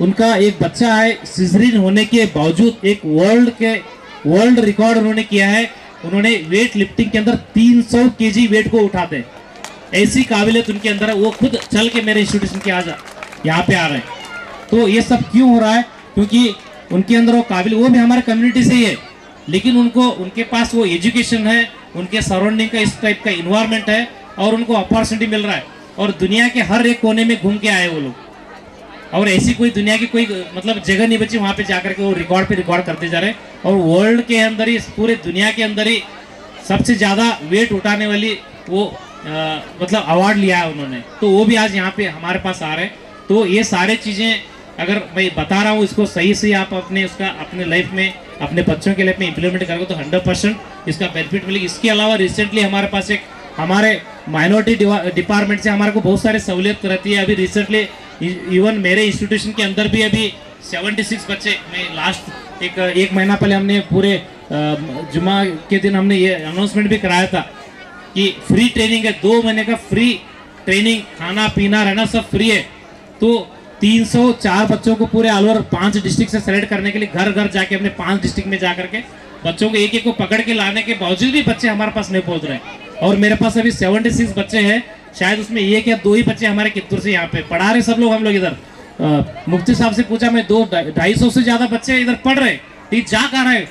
उनका एक बच्चा है, सिजरीन होने के बावजूद एक वर्ल्ड रिकॉर्ड उन्होंने किया है। उन्होंने वेट लिफ्टिंग के अंदर 300 kg वेट को उठाते, ऐसी काबिलियत उनके अंदर है, वो खुद चल के मेरे इंस्टीट्यूशन के आज यहाँ पे आ रहे हैं। तो ये सब क्यों हो रहा है, क्योंकि उनके अंदर वो काबिल, वो भी हमारे कम्युनिटी से ही है, लेकिन उनके पास वो एजुकेशन है, उनके सराउंडिंग का इस टाइप का इन्वायरमेंट है, और उनको अपॉर्चुनिटी मिल रहा है, और दुनिया के हर एक कोने में घूम के आए वो लोग, और ऐसी कोई दुनिया की कोई मतलब जगह नहीं बची वहाँ पे जाकर के वो रिकॉर्ड पे रिकॉर्ड करते जा रहे हैं। और वर्ल्ड के अंदर ही, पूरे दुनिया के अंदर ही सबसे ज़्यादा वेट उठाने वाली वो मतलब अवार्ड लिया है उन्होंने, तो वो भी आज यहाँ पे हमारे पास आ रहे हैं। तो ये सारे चीज़ें अगर मैं बता रहा हूँ, इसको सही से आप अपने लाइफ में, अपने बच्चों के लाइफ में इम्प्लीमेंट करोगे तो 100% इसका बेनिफिट मिलेगी। इसके अलावा रिसेंटली हमारे पास हमारे माइनॉरिटी डिपार्टमेंट से हमारे को बहुत सारी सहूलियत रहती है। अभी रिसेंटली इवन मेरे इंस्टीट्यूशन के अंदर भी अभी 76 बच्चे, मैं लास्ट एक महीना पहले हमने पूरे जुमा के दिन हमने ये अनाउंसमेंट भी कराया था कि फ्री ट्रेनिंग है, 2 महीने का फ्री ट्रेनिंग, खाना पीना रहना सब फ्री है। तो 304 बच्चों को पूरे ऑल ओवर 5 डिस्ट्रिक्ट से सेलेक्ट करने के लिए घर घर जाके अपने 5 डिस्ट्रिक्ट में जाकर के बच्चों को एक एक को पकड़ के लाने के बावजूद भी बच्चे हमारे पास नहीं पहुंच रहे हैं। और मेरे पास अभी 76 बच्चे हैं, शायद उसमें 1 या 2 ही बच्चे हमारे कित्तूर से यहाँ पे पढ़ा रहे। सब लोग हम लोग इधर मुफ्ती साहब से पूछा, मैं 200-250 से ज्यादा बच्चे इधर पढ़ रहे, ये जा कहाँ रहे।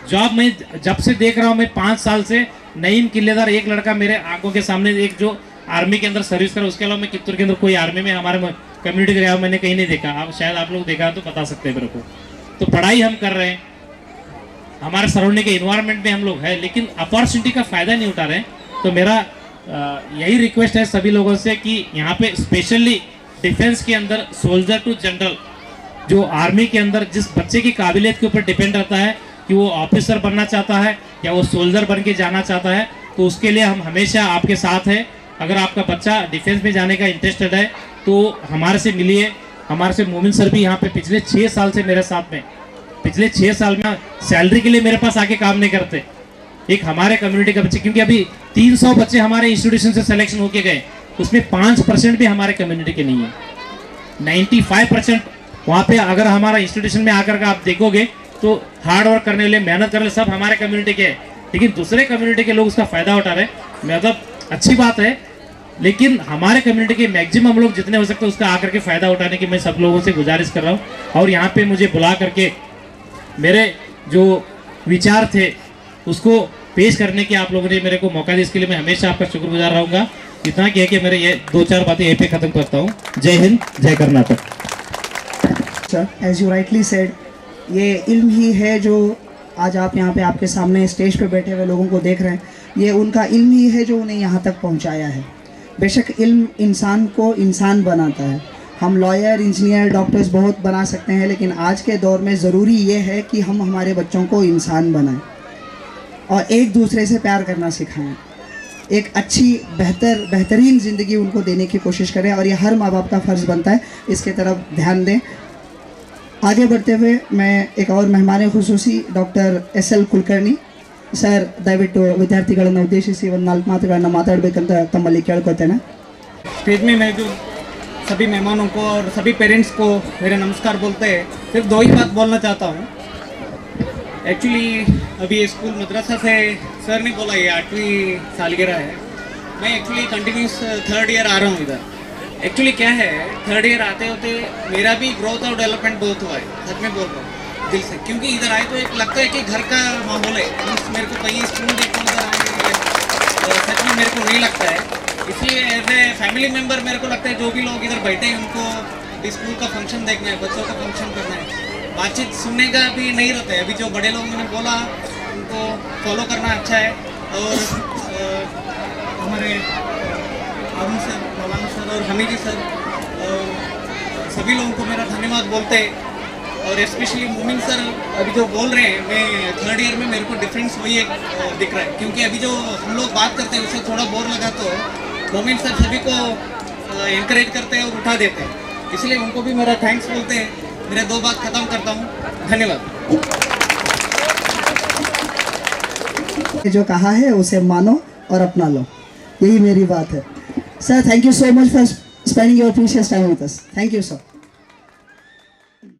जॉब में जब से देख रहा हूँ मैं 5 साल से, नईम किल्लेदार एक लड़का मेरे आंखों के सामने, एक जो आर्मी के अंदर सर्विस कर, उसके अलावा मैं कित्तूर के अंदर कोई आर्मी में हमारे कम्युनिटी के अलावा मैंने कहीं नहीं देखा। आप शायद आप लोग देखा तो बता सकते हैं मेरे को। तो पढ़ाई हम कर रहे हैं, हमारे सराउंडिंग के इन्वायरमेंट में हम लोग हैं, लेकिन अपॉर्चुनिटी का फायदा नहीं उठा रहे हैं। तो मेरा यही रिक्वेस्ट है सभी लोगों से कि यहाँ पे स्पेशली डिफेंस के अंदर सोल्जर टू जनरल, जो आर्मी के अंदर जिस बच्चे की काबिलियत के ऊपर डिपेंड रहता है कि वो ऑफिसर बनना चाहता है या वो सोल्जर बन के जाना चाहता है, तो उसके लिए हम हमेशा आपके साथ हैं। अगर आपका बच्चा डिफेंस में जाने का इंटरेस्टेड है तो हमारे से मिलिए। हमारे से मोमिन सर भी यहाँ पे पिछले 6 साल से मेरे साथ में, पिछले 6 साल में सैलरी के लिए मेरे पास आके काम नहीं करते। एक हमारे कम्युनिटी का बच्चे, क्योंकि अभी 300 बच्चे हमारे इंस्टीट्यूशन से सिलेक्शन होके गए, उसमें 5% भी हमारे कम्युनिटी के नहीं है। 95% वहाँ पे अगर हमारा इंस्टीट्यूशन में आकर के आप देखोगे तो हार्ड वर्क करने वाले, मेहनत करने सब हमारे कम्युनिटी के हैं, लेकिन दूसरे कम्युनिटी के लोग उसका फायदा उठा रहे हैं। मतलब अच्छी बात है, लेकिन हमारे कम्युनिटी के मैक्सिमम लोग जितने हो सकते हैं उसका आकर के फायदा उठाने की मैं सब लोगों से गुजारिश कर रहा हूँ। और यहाँ पे मुझे बुला करके मेरे जो विचार थे उसको पेश करने की आप लोगों ने मेरे को मौका दिया, इसके लिए मैं हमेशा आपका शुक्रगुजार रहूँगा। इतना कह के मेरे ये 2-4 बातें यहीं पे खत्म करता हूँ। जय हिंद, जय Karnataka. Sir, as you rightly said, ये इल्म ही है जो आज आप यहाँ पे आपके सामने स्टेज पे बैठे हुए लोगों को देख रहे हैं। ये उनका इल्म ही है जो उन्हें यहाँ तक पहुँचाया है। बेशक इल्म इंसान को इंसान बनाता है। हम लॉयर, इंजीनियर, डॉक्टर्स बहुत बना सकते हैं, लेकिन आज के दौर में ज़रूरी ये है कि हम हमारे बच्चों को इंसान बनाएं और एक दूसरे से प्यार करना सिखाएं, एक अच्छी बेहतरीन ज़िंदगी उनको देने की कोशिश करें। और ये हर माँ बाप का फ़र्ज़ बनता है, इसके तरफ ध्यान दें। आगे बढ़ते हुए मैं एक और मेहमान खुसूसी डॉक्टर SL ಕುಲಕರ್ಣಿ ಸರ್, ದಯವಿಟ್ಟು ವಿದ್ಯಾರ್ಥಿಗಳನ್ನು ಉದ್ದೇಶಿಸಿ ಒಂದು 4 ಮಾತುಗಳನ್ನು ಮಾತಾಡಬೇಕಂತ ತಮ್ಮಲ್ಲಿ ಕೇಳ್ಕೊತೇನೆ। स्टेज में मैं जो सभी मेहमानों को और सभी पेरेंट्स को मेरे नमस्कार बोलते हैं। सिर्फ 2 ही बात बोलना चाहता हूँ। एक्चुअली अभी ये स्कूल मदरसा से सर ने बोला ये 8वीं सालगिरह है। मैं एक्चुअली कंटिन्यूस 3rd ईयर आ रहा हूँ इधर। एक्चुअली क्या है, 3rd ईयर आते होते मेरा भी ग्रोथ और डेवलपमेंट बहुत हुआ है, सच में बोल रहा हूँ दिल से। क्योंकि इधर आए तो एक लगता है कि घर का माहौल है। मेरे को कहीं स्कूल देखो इधर आए सच में मेरे को नहीं लगता है। इसलिए एज ए फैमिली मेम्बर मेरे को लगता है जो भी लोग इधर बैठे हैं उनको स्कूल का फंक्शन देखना है, बच्चों का फंक्शन करना है, बातचीत सुनने का भी नहीं रहता है। अभी जो बड़े लोग मैंने बोला उनको फॉलो करना अच्छा है। और हमारे अरुण सर, मौलाना सर और हमीदी सर और सभी लोगों को मेरा धन्यवाद बोलते हैं। और स्पेशली मोमिन सर अभी जो बोल रहे हैं, मैं 3rd ईयर में मेरे को डिफरेंस वही एक दिख रहा है। क्योंकि अभी जो हम लोग बात करते हैं उससे थोड़ा बोर लगा तो मोमिन सर सभी को इंकरेज करते हैं और उठा देते हैं, इसलिए उनको भी मेरा थैंक्स बोलते हैं। मेरे 2 बात ख़त्म करता हूँ, धन्यवाद। जो कहा है उसे मानो और अपना लो, यही मेरी बात है। Sir, thank you so much for spending your precious time with us. Thank you sir.